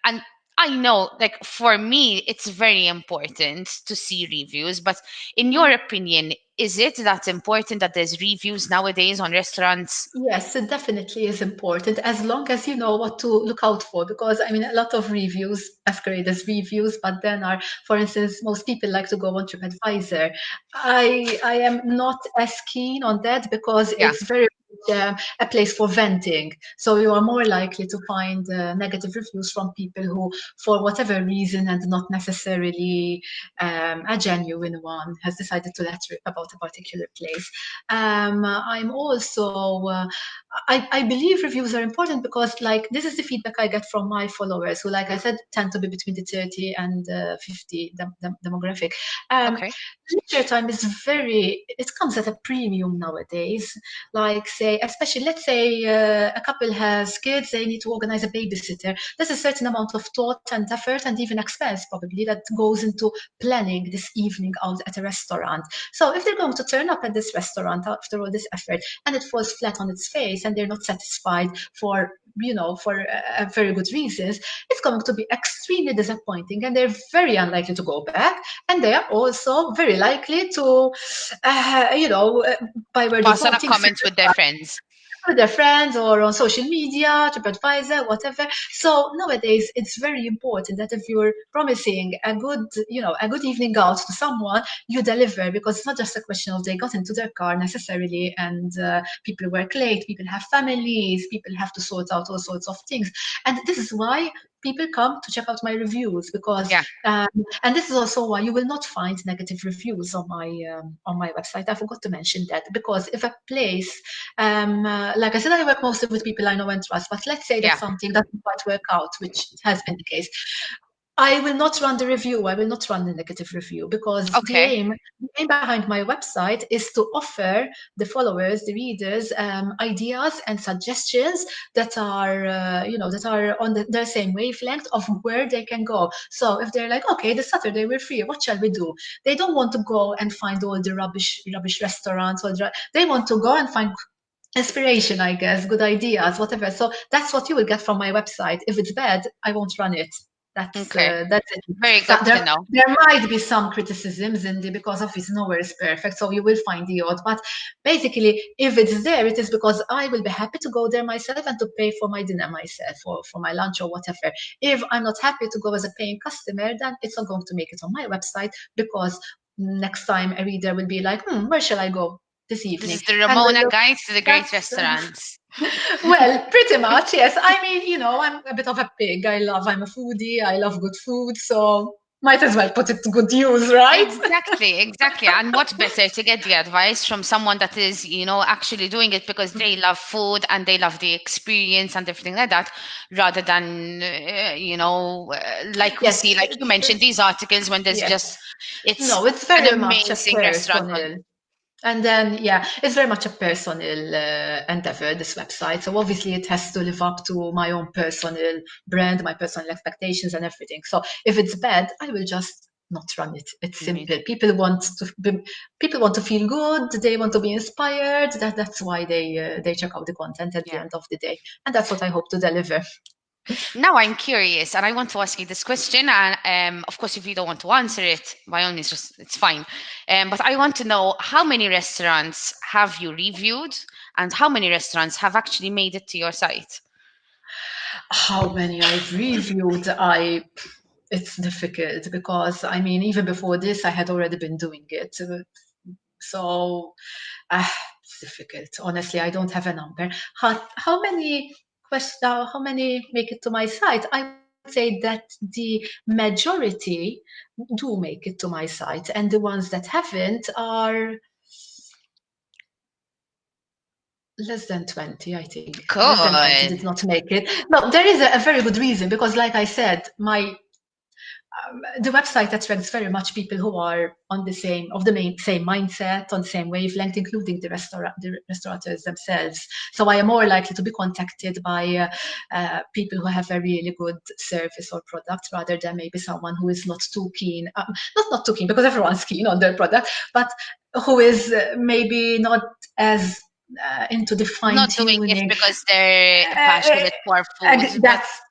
I know, like, for me, it's very important to see reviews, but in your opinion, is it that important that there's reviews nowadays on restaurants? Yes, it definitely is important as long as you know what to look out for. Because I mean, a lot of reviews masquerade as reviews, but then are, for instance, most people like to go on TripAdvisor. I am not as keen on that because Yeah, it's very a place for venting. So you are more likely to find negative reviews from people who, for whatever reason and not necessarily a genuine one, has decided to letter about a particular place. I'm also, I believe reviews are important because, like, this is the feedback I get from my followers who, like I said, tend to be between the 30 and 50 demographic. Um, Okay. Leisure time is it comes at a premium nowadays. Like, say, especially, let's say a couple has kids, they need to organize a babysitter. There's a certain amount of thought and effort and even expense probably that goes into planning this evening out at a restaurant. So if they're going to turn up at this restaurant after all this effort and it falls flat on its face and they're not satisfied for very good reasons, it's going to be extremely disappointing and they're very unlikely to go back. And they are also very likely to, by word of Pass on mouth, a things comment with their friends. with their friends or on social media, TripAdvisor, whatever. So nowadays, it's very important that if you're promising a good evening out to someone, you deliver, because it's not just a question of they got into their car necessarily and people work late, people have families, people have to sort out all sorts of things. And this is why people come to check out my reviews, because Yeah. and this is also why you will not find negative reviews on my website. I forgot to mention that, because if a place, like I said, I work mostly with people I know and trust, but let's say that Yeah. something doesn't quite work out, which has been the case. I will not run the review. I will not run the negative review, because Okay. the aim behind my website is to offer the followers, the readers, ideas and suggestions that are, that are on their same wavelength of where they can go. So if they're like, okay, this Saturday we're free, what shall we do? They don't want to go and find all the rubbish restaurants. They want to go and find inspiration, I guess, good ideas, whatever. So that's what you will get from my website. If it's bad, I won't run it. Okay. That's it. Very So good to know. there might be some criticisms in the, because obviously nowhere is perfect, so you will find the odd. But basically, if it's there, it is because I will be happy to go there myself and to pay for my dinner myself, or for my lunch or whatever. If I'm not happy to go as a paying customer, then it's not going to make it on my website, because next time a reader will be like, where shall I go this This evening? is the And will Ramona look. Guide to the Great That's Restaurants. well, pretty much, yes. I mean, I'm a bit of a pig. I'm a foodie. I love good food, so might as well put it to good use, right? Exactly, exactly. And what better to get the advice from someone that is, actually doing it because they love food and they love the experience and everything like that, rather than, like we Yes, see, like you mentioned, these articles when there's yes. just, it's No, it's an very much a amazing restaurant on. personal. And then, yeah, it's very much a personal endeavor, this website. So obviously it has to live up to my own personal brand, my personal expectations and everything. So if it's bad, I will just not run it. It's simple. Amazing. People want to feel good. They want to be inspired. That's why they check out the content at the Yeah. end of the day. And that's what I hope to deliver. Now I'm curious, and I want to ask you this question. And of course, if you don't want to answer it, by all means, just it's fine. But I want to know how many restaurants have you reviewed, and how many restaurants have actually made it to your site? How many I've reviewed, it's difficult, because I mean, even before this, I had already been doing it. So it's difficult. Honestly, I don't have a number. How many make it to my site? I would say that the majority do make it to my site, and the ones that haven't are less than 20, I think. Less than 20 did Good. not make it. No, there is a very good reason, because like I said, the website attracts very much people who are on same mindset, on the same wavelength, including the restaurateurs themselves. So I am more likely to be contacted by people who have a really good service or product, rather than maybe someone who is not too keen, not too keen, because everyone's keen on their product, but who is maybe not as into the fine Not doing it tuning. because they're Uh, passionate for food, but that's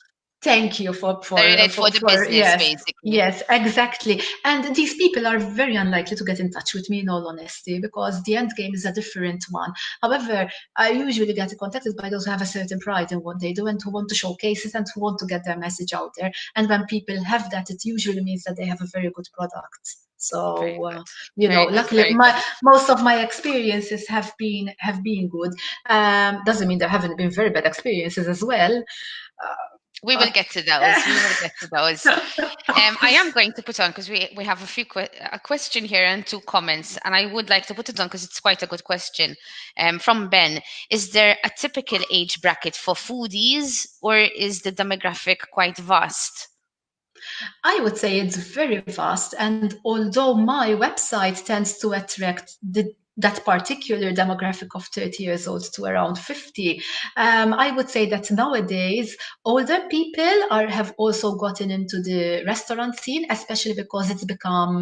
Thank you they're in it for the for business, yes, basically. yes, exactly. And these people are very unlikely to get in touch with me, in all honesty, because the end game is a different one. However, I usually get contacted by those who have a certain pride in what they do and who want to showcase it and who want to get their message out there. And when people have that, it usually means that they have a very good product. Very So good. Very good. luckily, Very good. most of my experiences have been good. Doesn't mean there haven't been very bad experiences as well. We will But get to those. We will get to those. I am going to put on because we have a question here and two comments, and I would like to put it on because it's quite a good question. From Ben, is there a typical age bracket for foodies, or is the demographic quite vast? I would say it's very vast, and although my website tends to attract that particular demographic of 30 years old to around 50, I would say that nowadays older people have also gotten into the restaurant scene, especially because it's become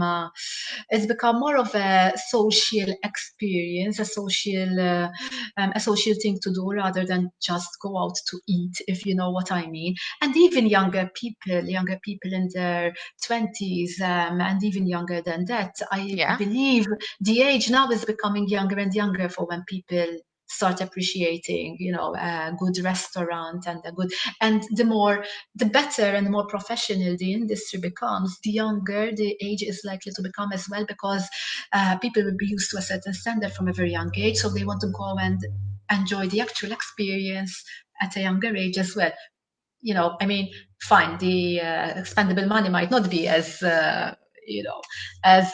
more of a social experience, a social thing to do rather than just go out to eat, if you know what I mean. And even younger people in their 20s, and even younger than that, I Yeah, believe the age now is becoming younger and younger for when people start appreciating, a good restaurant and the better and the more professional the industry becomes, the younger the age is likely to become as well, because people will be used to a certain standard from a very young age, so they want to go and enjoy the actual experience at a younger age as well. I mean, fine, the expendable money might not be you know, as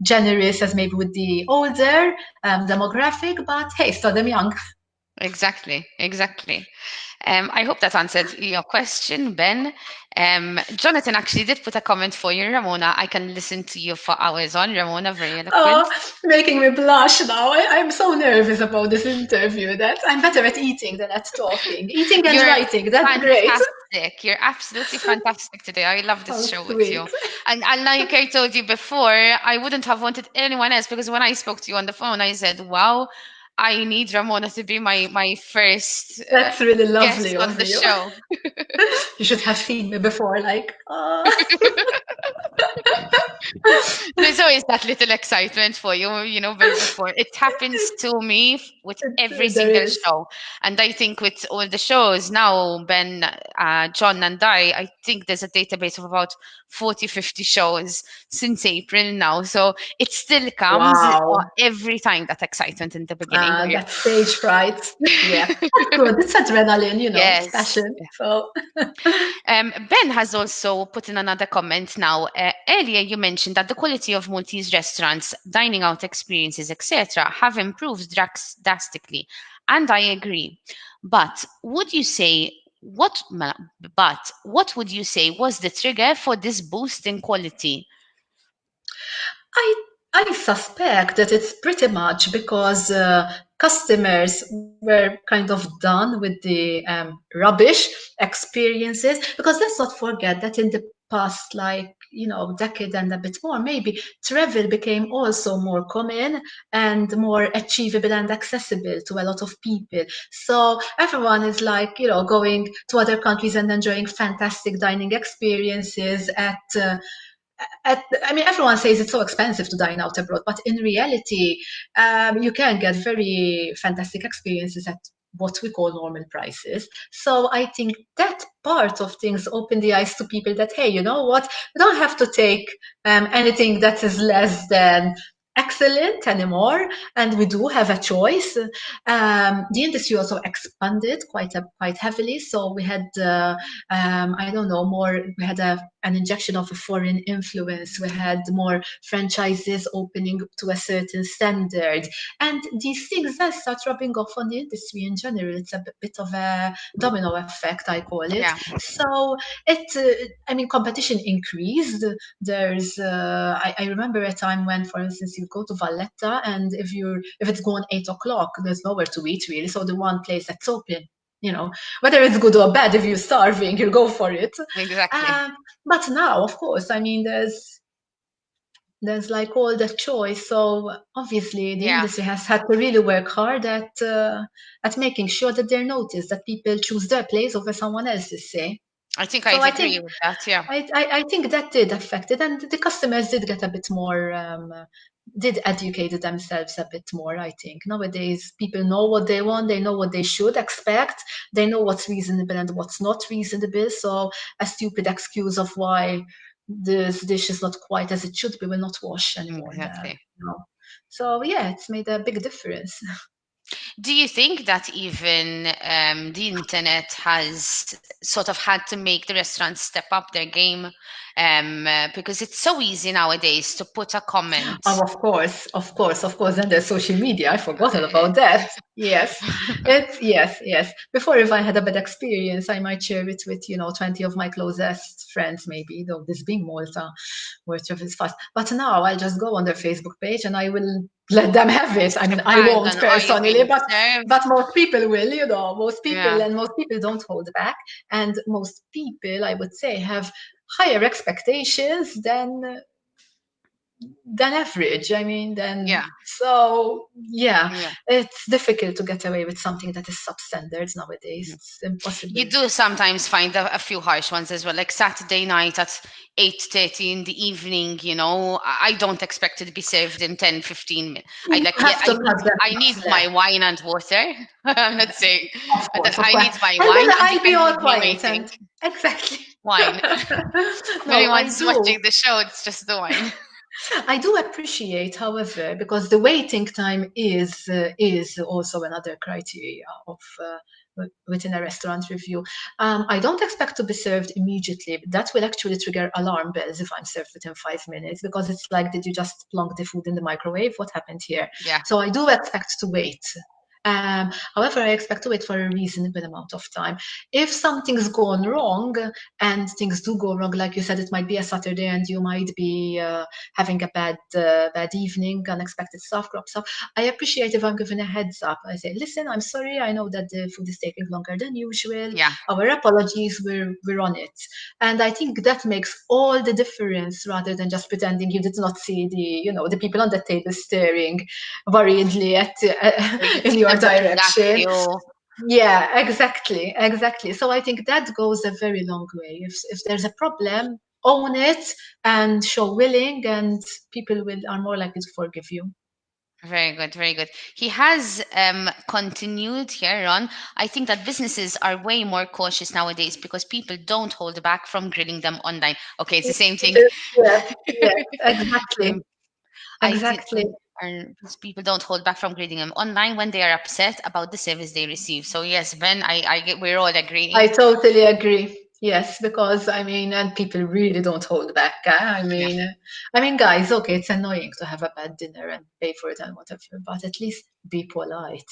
generous as maybe with the older demographic, but hey, still them young. exactly, exactly. I hope that answered your question, Ben. Jonathan actually did put a comment for you, Ramona. I can listen to you for hours on, Ramona, very eloquent. Oh, making me blush now. I'm so nervous about this interview that I'm better at eating than at talking. Eating and You're writing, that's great. fantastic. You're absolutely fantastic today. I love this Oh, show with you. sweet. And like I told you before, I wouldn't have wanted anyone else because when I spoke to you on the phone, I said, wow, I need Ramona to be my first That's really guest lovely on of the you. show. You should have seen me before, like, There's always that little excitement for you, before. It happens to me with every there single is. show. And I think with all the shows now, Ben, John, and I think there's a database of about 40, 50 shows since April now. So it still comes Wow. every time, that excitement in the beginning. That stage fright. Yeah. That's good. It's adrenaline, it's Yes. passion. So, Ben has also put in another comment now. Earlier, you mentioned that the quality of Maltese restaurants, dining out experiences, etc., have improved drastically, and I agree. But would you say what would you say was the trigger for this boost in quality? I I suspect that it's pretty much because customers were kind of done with the rubbish experiences. Because let's not forget that in the past, like decade and a bit more, maybe travel became also more common and more achievable and accessible to a lot of people. So everyone is like going to other countries and enjoying fantastic dining experiences I mean, everyone says it's so expensive to dine out abroad, but in reality, you can get very fantastic experiences at what we call normal prices. So I think that part of things open the eyes to people that, hey, you know what? We don't have to take anything that is less than excellent anymore, and we do have a choice. The industry also expanded quite heavily, so we had I don't know, more. We had an injection of a foreign influence. We had more franchises opening to a certain standard, and these things then start rubbing off on the industry in general. It's a bit of a domino effect, I call it. Yeah, So I mean, competition increased. I remember a time when, for instance, you go to Valletta, and if it's gone 8 o'clock, there's nowhere to eat really. So the one place that's open, you know, whether it's good or bad, if you're starving, you go for it. exactly. Um, but now, of course, I mean, there's like all the choice. So obviously, the Yeah, industry has had to really work hard at making sure that they're noticed, that people choose their place over someone else's, say. I think So I'd I think agree with that. Yeah, I think that did affect it, and the customers did get a bit more. Did educate themselves a bit more. I think nowadays people know what they want, they know what they should expect, they know what's reasonable and what's not reasonable. So a stupid excuse of why this dish is not quite as it should be, will not wash anymore. Exactly. So yeah, it's made a big difference. Do you think that even the internet has sort of had to make the restaurants step up their game? Because it's so easy nowadays to put a comment. Oh, of course. And there's social media. I've forgotten about that. Yes. Yes. Before, if I had a bad experience, I might share it with, 20 of my closest friends, maybe, though this being Malta, where travel is fast. But now I'll just go on their Facebook page and I will let them have it. I mean, I Depends won't on, are you personally, being but served? most people will, Yeah, most people don't hold back. And most people, I would say, have higher expectations than average. I mean, yeah, yeah, yeah. it's difficult to get away with something that is substandards nowadays. Mhm. It's You impossible. do sometimes find a few harsh ones as well, like Saturday night at 8:30 in the evening. I don't expect it to be served in 10, 15 minutes. I You like, yeah, have to cut them I much need less. my wine and water. I'm not saying that Of I course. need my And then wine and you I'll be can all leave me quiet waiting. and exactly. Wine. When No, I anyone's do. watching the show, it's just the wine. I do appreciate, however, because the waiting time is also another criteria of within a restaurant review. I don't expect to be served immediately. But that will actually trigger alarm bells if I'm served within 5 minutes, because it's like, did you just plunk the food in the microwave? What happened here? Yeah, So I do expect to wait. However, I expect to wait for a reasonable amount of time. If something's gone wrong, and things do go wrong, like you said, it might be a Saturday and you might be having a bad evening, unexpected stuff crops up. I appreciate if I'm given a heads up. I say, listen, I'm sorry, I know that the food is taking longer than usual. yeah, Our apologies, we're on it. And I think that makes all the difference, rather than just pretending you did not see the people on the table staring worriedly at or you in see your them looking at direction. you. Yeah, exactly. So I think that goes a very long way. If there's a problem, own it and show willing, and people will are more likely to forgive you. Very good, very good. He has continued here on. I think that businesses are way more cautious nowadays because people don't hold back from grilling them online. Okay, it's the same thing. Yeah, yeah, exactly, Um, I think exactly. people don't hold back from grilling them online when they are upset about the service they receive. So yes, Ben, I get, we're all I agreeing. totally agree. Yes, because I mean, and people really don't hold back. Yeah, I mean, guys, okay, it's annoying to have a bad dinner and pay for it and whatever, but at least be polite.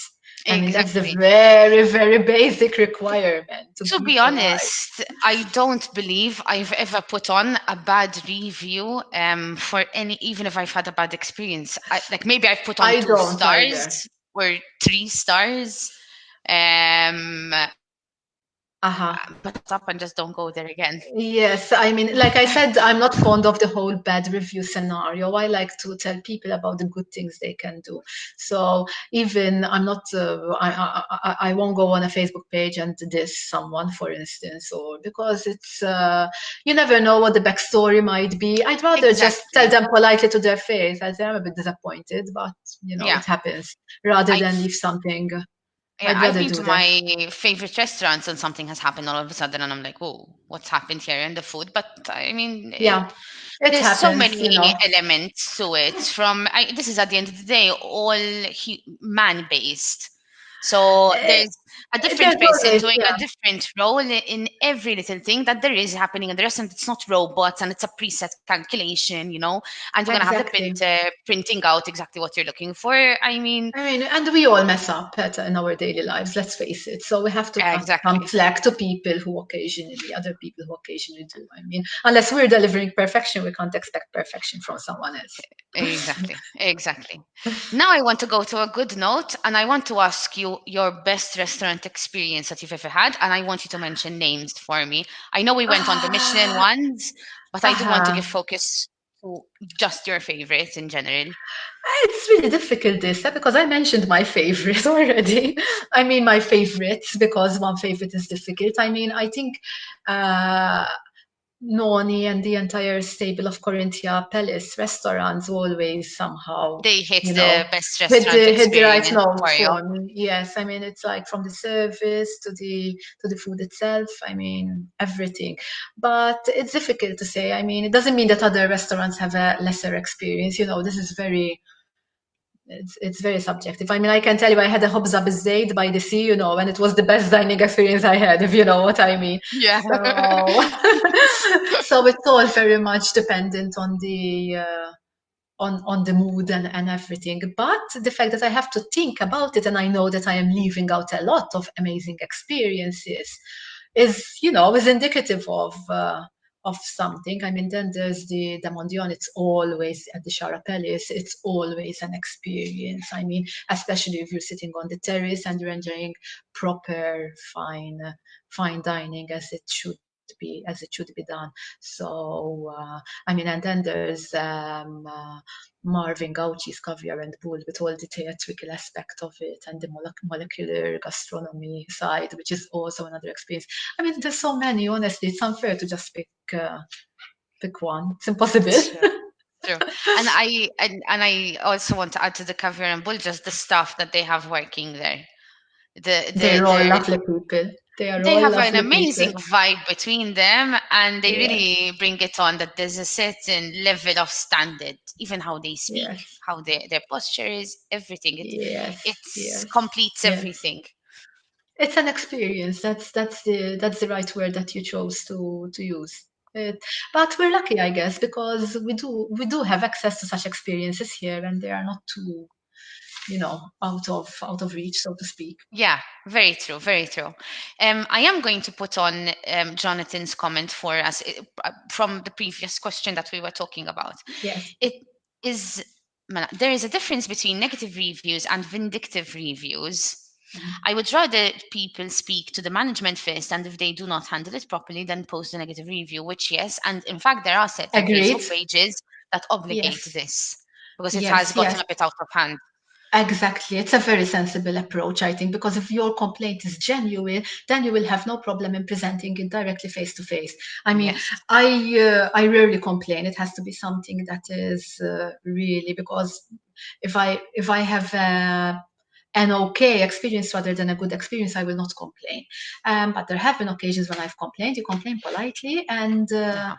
I mean, that's the exactly. very, very basic requirement, to To be be polite. honest, I don't believe I've ever put on a bad review for any, even if I've had a bad experience. Like maybe I've put on I two don't either. stars or 3 stars, Uh-huh. but up and just don't go there again. Yes, I mean, like I said, I'm not fond of the whole bad review scenario. I like to tell people about the good things they can do. So even I'm not, I won't go on a Facebook page and diss someone, for instance, or because you never know what the backstory might be. I'd rather just tell Exactly. them politely to their face. I say I'm a bit disappointed, but Yeah. it happens. Rather than I've leave something, yeah, I'd I've rather been to do that. my favorite restaurants and something has happened all of a sudden and I'm like, oh, what's happened here in the food? But I mean, Yeah, it there's so happens, many elements to it. This is at the end of the day all man based. So Eh, there's a different There's person always, doing a yeah. different role in every little thing that there is happening in the restaurant. It's not robots and it's a preset calculation, and you're gonna have the Exactly. printer printing out exactly what you're looking for. I mean, I mean, and we all mess up in our daily lives, let's face it. So we have to cut some exactly. slack to other people who occasionally do. I mean, unless we're delivering perfection, we can't expect perfection from someone else. Exactly, exactly. Now I want to go to a good note and I want to ask you your best restaurant experience that you've ever had. And I want you to mention names for me. I know we went on the Michelin Ah, ones, but I do want to give uh-huh. focus to just your favorites in general. It's really difficult this, because I mentioned my favorite already. I mean, my favorites, because one favorite is difficult. I mean, I think uh, Noni and the entire stable of Corinthia Palace restaurants always somehow, They hit you know, the best restaurant hit the right experience note for you. for me. Yes, I mean it's like from the service to the food itself. I mean everything, but it's difficult to say. I mean it doesn't mean that other restaurants have a lesser experience. You know, this is very it's very subjective. I mean, I can tell you, I had a Hobza Zaid by the sea, you know, and it was the best dining experience I had, if you know what I mean. Yeah. So, so it's all very much dependent on the on the mood and everything. But the fact that I have to think about it and I know that I am leaving out a lot of amazing experiences is, you know, is indicative of something. I mean, then there's the Mondion. It's always at the Sharapelis. It's always an experience. I mean, especially if you're sitting on the terrace and you're enjoying proper fine dining as it should be done. So, I mean, and then there's Marvin Gauchi's Caviar and Bull with all the theatrical aspect of it and the molecular gastronomy side, which is also another experience. I mean, there's so many, honestly. It's unfair to just pick one. It's impossible. True. True. And I also want to add to the caviar and bull just the staff that they have working there. They're all lovely people. They are They all have an lovely people. amazing vibe between them, and they Yes, really bring it on that there's a certain level of standard, even how they speak, yes, how their posture is, everything. yes, It yes, completes yes. everything. It's an experience. That's the right word that you chose to use. It, but we're lucky, I guess, because we do have access to such experiences here, and they are not too, you know, out of reach, so to speak. Yeah, very true, very true. I am going to put on Jonathan's comment for us from the previous question that we were talking about. Yes. It is there is a difference between negative reviews and vindictive reviews. Mhm. I would rather people speak to the management first, and if they do not handle it properly, then post a negative review, which, yes, and in fact, there are certain Facebook Agreed. pages that obligate Yes. this because it has Yes. gotten Yes. a bit out of hand. Exactly. It's a very sensible approach, I think, because if your complaint is genuine, then you will have no problem in presenting it directly face to face. I mean, Yes. I rarely complain. It has to be something that is really because if I have an okay experience rather than a good experience, I will not complain. But there have been occasions when I've complained. You complain politely, and Yeah.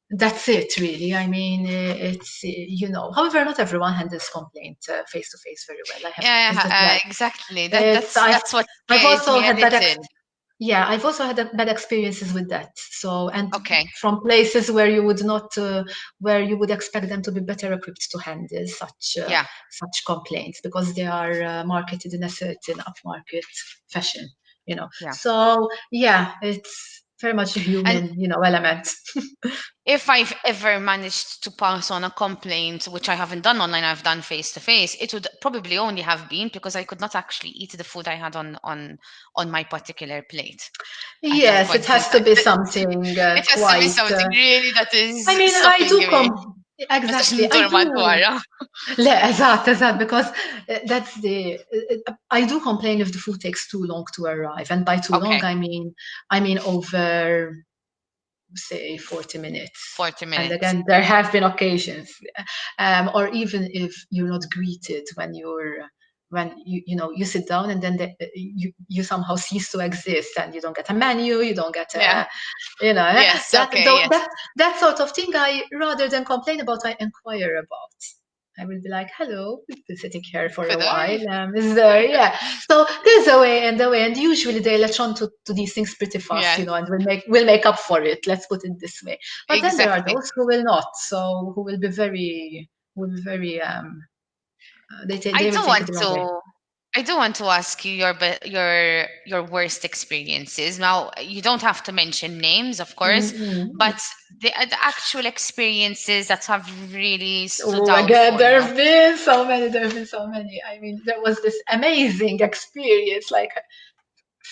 that's it, really. I mean, it's, you know, however, not everyone handles complaint face to face very well. I have noticed as Yeah, well. exactly. It's, That's what I've scares also me a had little. yeah, I've also had bad experiences with that. So, and Okay. from places where you would not, where you would expect them to be better equipped to handle Yeah. such complaints because they are marketed in a certain upmarket fashion, you know. Yeah. So, yeah, it's very much a And human, you know, element. if I've ever managed to pass on a complaint, which I haven't done online, I've done face to face, it would probably only have been because I could not actually eat the food I had on my particular plate at that Yes, it point in has to time. be something It has to be quite. something really that I is mean, I stopping do me. Mhux exactly. I ndurma do. dwarha. Le, eżatt, because that's I do complain if the food takes too long to arrive, and by too long, Okay, I mean over, say, 40 minutes. 40 And minutes. again, there have been occasions, or even if you're not greeted when you know you sit down and then you somehow cease to exist and you don't get a menu, you don't get Yeah. a, you know, Yes. that Okay. though Yes. that sort of thing, I rather than complain about, I inquire about. I will be like, hello, we've been sitting here for a Could while. I? Is there, yeah. So there's a way and a way, and usually they latch on to these things pretty fast, Yeah. you know, and we'll make up for it. Let's put it this way. But then there are Exactly. those who will not, so who will be very I they will do take it want the wrong way. to I do want to ask you your worst experiences. Now, you don't have to mention names, of course, Mm-mm. but the actual experiences that have really stood Oh, out again, for there you. have been so many. There have been so many. I mean, there was this amazing experience, like a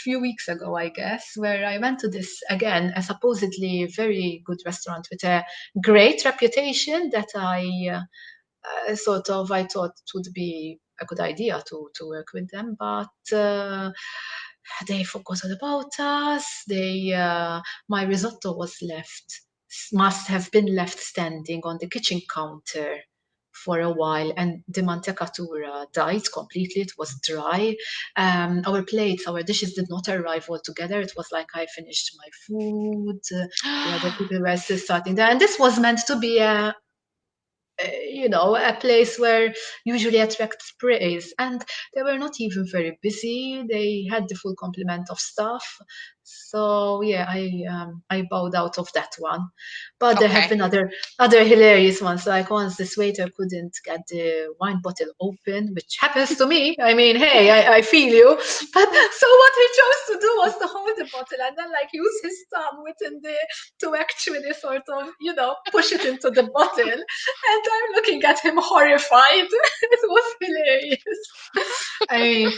few weeks ago, I guess, where I went to this again, a supposedly very good restaurant with a great reputation that I thought it would be a good idea to work with them, but they forgot all about us. My risotto was left must have been left standing on the kitchen counter for a while, and the mantecatura died completely. It was dry. Our plates, our dishes did not arrive all together. It was like I finished my food. The other people were still starting there, and this was meant to be a place where usually attracts praise. And they were not even very busy. They had the full complement of staff. So yeah, I bowed out of that one. But there have Okay. been other hilarious ones. Like once this waiter couldn't get the wine bottle open, which happens to me. I mean, hey, I feel you. But so what he chose to do was to hold the bottle and then like use his thumb within the to actually sort of push it into the bottle, and I'm looking at him horrified. It was hilarious. I mean,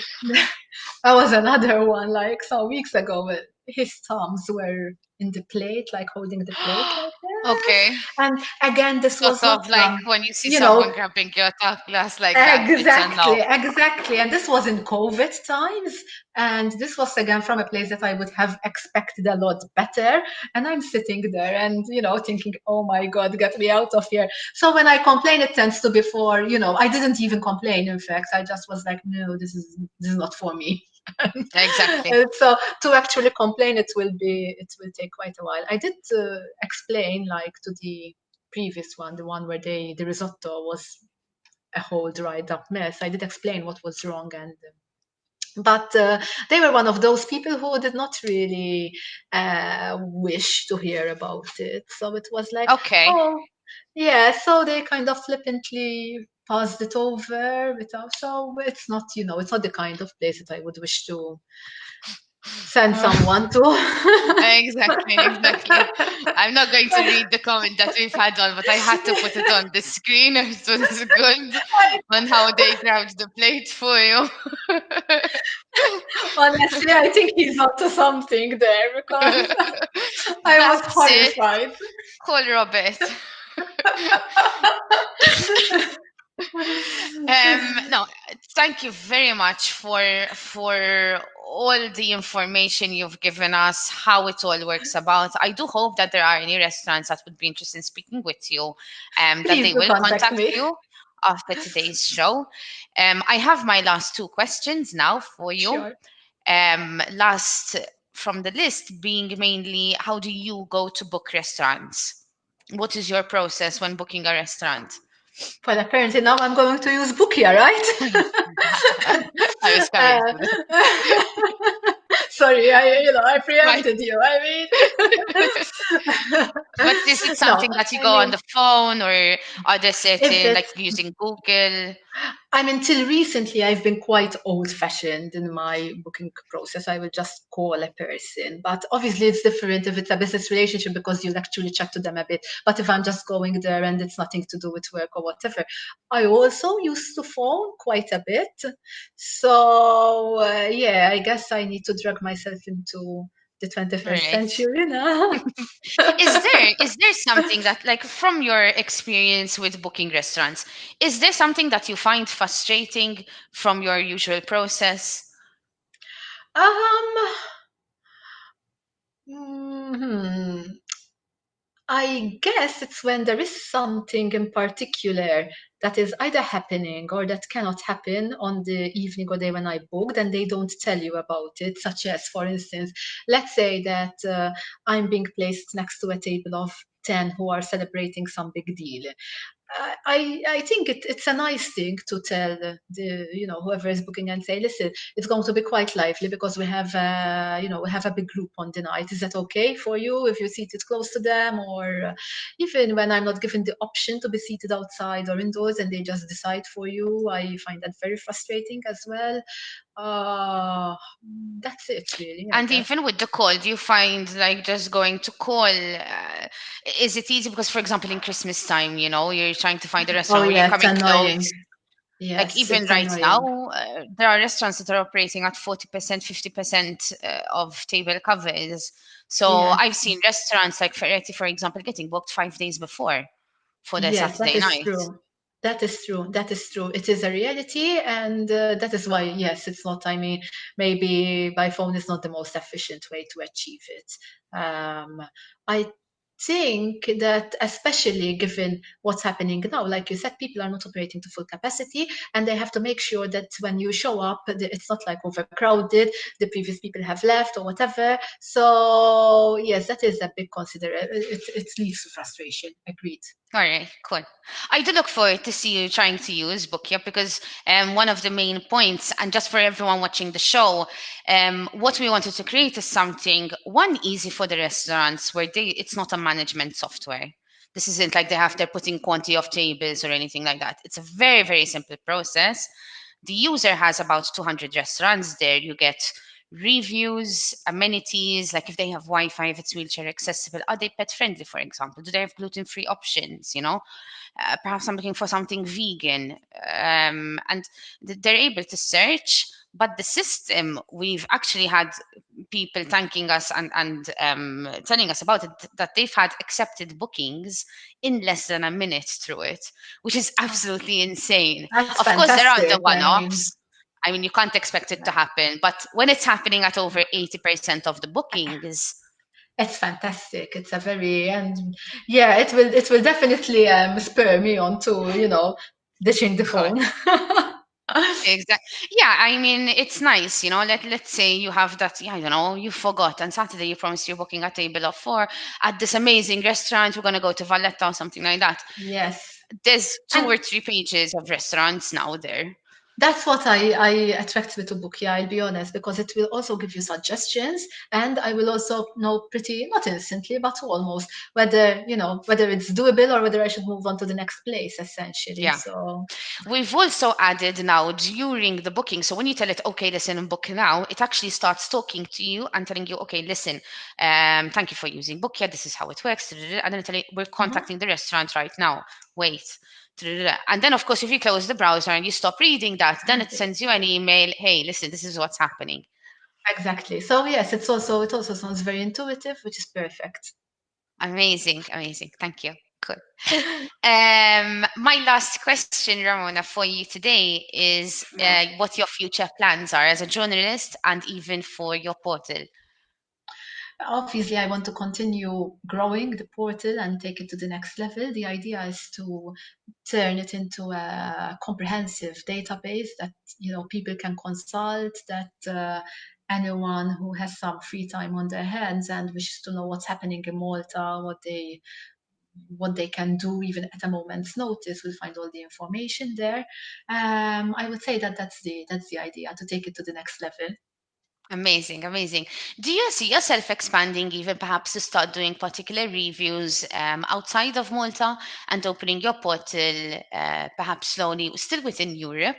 that was another one like some weeks ago. His thumbs were in the plate, like holding the plate like that. Okay. And again, this Sort was not of like when you see you know, someone grabbing your top glass like that, it's a exactly, no. exactly. And this was in COVID times. And this was again from a place that I would have expected a lot better. And I'm sitting there and, thinking, oh my God, get me out of here. So when I complain, it tends to be for, I didn't even complain. In fact, I just was like, no, this is not for me. Exactly. And so to actually complain, it will take quite a while. I did explain like to the previous one, the one where the risotto was a whole dried up mess. I did explain what was wrong, and but they were one of those people who did not really wish to hear about it. So it was like, Okay. oh, yeah. So they kind of flippantly passed it over without. So it's not the kind of place that I would wish to send someone to. Exactly, exactly. I'm not going to read the comment that we've had on, but I had to put it on the screen. It was good on how they grabbed the plate for you. Honestly, I think he's onto something there because I was That's it. horrified. Call Robert. No, thank you very much for all the information you've given us, how it all works about. I do hope that there are any restaurants that would be interested in speaking with you, that Please they do will contact contact me. you after today's show. I have my last two questions now for you. Sure. Last from the list being mainly, how do you go to book restaurants? What is your process when booking a restaurant? Well, apparently now I'm going to use Bookia, right? I was coming uh, to that. sorry, I Right. preempted you. But is it No, something that you I go on mean, the phone, or are there if certain, like it's using Google? I mean, till recently, I've been quite old-fashioned in my booking process. I will just call a person, but obviously, it's different if it's a business relationship because you'll actually chat to them a bit. But if I'm just going there and it's nothing to do with work or whatever, I also used to phone quite a bit. So yeah, I guess I need to drag myself into the 21st Right. century now. Is there something that, like, from your experience with booking restaurants, is there something that you find frustrating from your usual process? um. mhm. I guess it's when there is something in particular that is either happening or that cannot happen on the evening or day when I booked, and they don't tell you about it. Such as, for instance, let's say that I'm being placed next to a table of 10 who are celebrating some big deal. I think it's a nice thing to tell the whoever is booking and say, listen, it's going to be quite lively because we have a big group on the night. Is that okay for you if you're seated close to them, or even when I'm not given the option to be seated outside or indoors and they just decide for you, I find that very frustrating as well. Uh, that's it, really, I And guess. even with the call, do you find like just going to call? Is it easy? Because, for example, in Christmas time, you're trying to find a Oh restaurant where you're yeah, it's coming annoying. close. Like Yes, even it's right now, annoying. there are restaurants that are operating at 40%, 50% of table covers. So Yes. I've seen restaurants like Ferretti, for example, getting booked 5 days before for their Yes, that Saturday is night. true. That is true. That is true. It is a reality, and that is why, yes, it's not. I mean, maybe by phone is not the most efficient way to achieve it. I think that, especially given what's happening now, like you said, people are not operating to full capacity, and they have to make sure that when you show up, it's not like overcrowded, the previous people have left or whatever. So yes, that is a big consideration. It leads to frustration. Agreed. All right, cool. I do look forward to see you trying to use Bookia because one of the main points, and just for everyone watching the show, what we wanted to create is something one easy for the restaurants where it's not a management software. This isn't like they're putting quantity of tables or anything like that. It's a very, very simple process. The user has about 200 restaurants there. You get reviews, amenities, like if they have Wi-Fi, if it's wheelchair accessible, are they pet friendly, for example? Do they have gluten-free options? Perhaps I'm looking for something vegan, and they're able to search. But the system, we've actually had people thanking us and telling us about it that they've had accepted bookings in less than a minute through it, which is absolutely insane. That's Of course, there are the fantastic. I mean, one-offs. I mean, you can't expect it to happen, but when it's happening at over 80% of the bookings, it's fantastic. It's a very, and yeah, it will definitely spur me on to, ditching the phone. exactly. Yeah, I mean, it's nice, let's say you have that, yeah, you forgot on Saturday you promised you're booking a table of four at this amazing restaurant. We're going to go to Valletta or something like that. Yes. There's two And or three pages of restaurants now there. that's what I attracts me to Bookia, I'll be honest, because it will also give you suggestions, and I will also know pretty, not instantly, but almost whether it's doable or whether I should move on to the next place, essentially. Yeah. So We've also added now during the booking. So when you tell it, okay, listen and book now, it actually starts talking to you and telling you, okay, listen, thank you for using Bookia. This is how it works. And then tell you, we're mhm, contacting the restaurant right now. Wait. And then, of course, if you close the browser and you stop reading that, then it sends you an email. Hey, listen, this is what's happening. exactly. So yes, it also sounds very intuitive, which is perfect. Amazing, amazing. Thank you. Cool. My last question, Ramona, for you today is what your future plans are as a journalist and even for your portal. Obviously, I want to continue growing the portal and take it to the next level. The idea is to turn it into a comprehensive database that people can consult, that anyone who has some free time on their hands and wishes to know what's happening in Malta, what they can do even at a moment's notice will find all the information there. I would say that that's the idea, to take it to the next level. Amazing, amazing. Do you see yourself expanding, even perhaps to start doing particular reviews outside of Malta and opening your portal, perhaps slowly, still within Europe,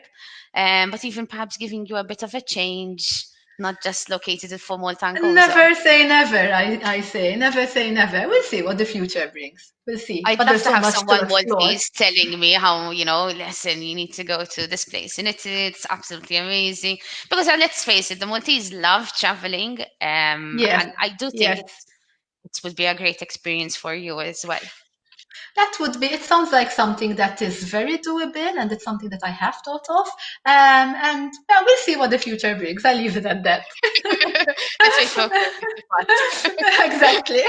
but even perhaps giving you a bit of a change, not just located it for Malta and Gozo? Never say never, I say. Never say never. We'll see what the future brings. We'll see. I'd But love there's to so have much to someone explore. Maltese telling me how, listen, you need to go to this place. And it's absolutely amazing. Because let's face it, the Maltese love traveling. Yes, And I do think yes. it would be a great experience for you as well. It sounds like something that is very doable and it's something that I have thought of. And well, we'll see what the future brings. I'll leave it at that. Let's wait for Exactly.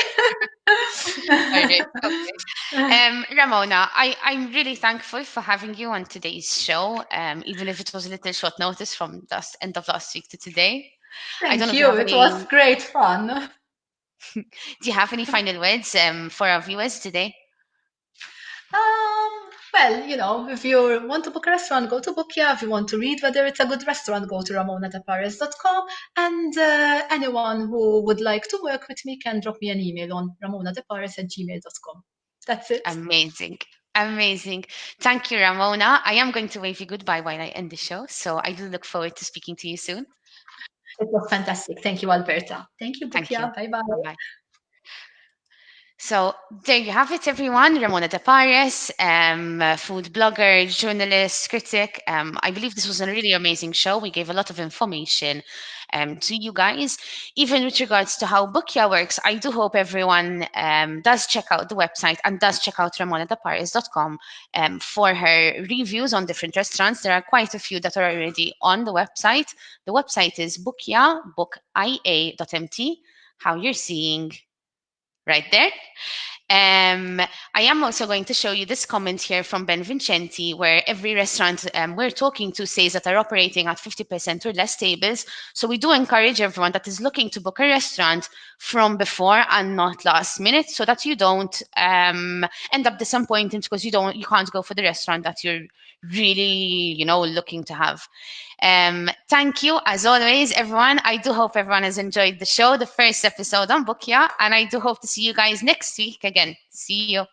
All right, okay. Ramona, I'm really thankful for having you on today's show, even if it was a little short notice from the end of last week to today. I don't Thank know if you you. have It was any, great fun. do you have any final words for our viewers today? Well, if you want to book a restaurant, go to Bookia. If you want to read whether it's a good restaurant, go to ramonadepares.com. And anyone who would like to work with me can drop me an email on ramonadepares@gmail.com. That's it. Amazing. Amazing. Thank you, Ramona. I am going to wave you goodbye while I end the show. So I do look forward to speaking to you soon. It was fantastic. Thank you, Alberta. Thank you, Thank you. Bookia. Bye bye. Bye bye. So there you have it, everyone. Ramona Depares, food blogger, journalist, critic. I believe this was a really amazing show. We gave a lot of information to you guys, even with regards to how Bookia works. I do hope everyone does check out the website and does check out ramonadepares.com for her reviews on different restaurants. There are quite a few that are already on the website. The website is bookia, bookia.mt, how you're seeing right there. I am also going to show you this comment here from Ben Vincenti, where every restaurant we're talking to says that they're operating at 50% or less tables. So we do encourage everyone that is looking to book a restaurant from before and not last minute, so that you don't end up disappointed because you can't go for the restaurant that you're really looking to have. Thank you, as always, everyone. I do hope everyone has enjoyed the show, the first episode on Bookia, and I do hope to see you guys next week again. See you.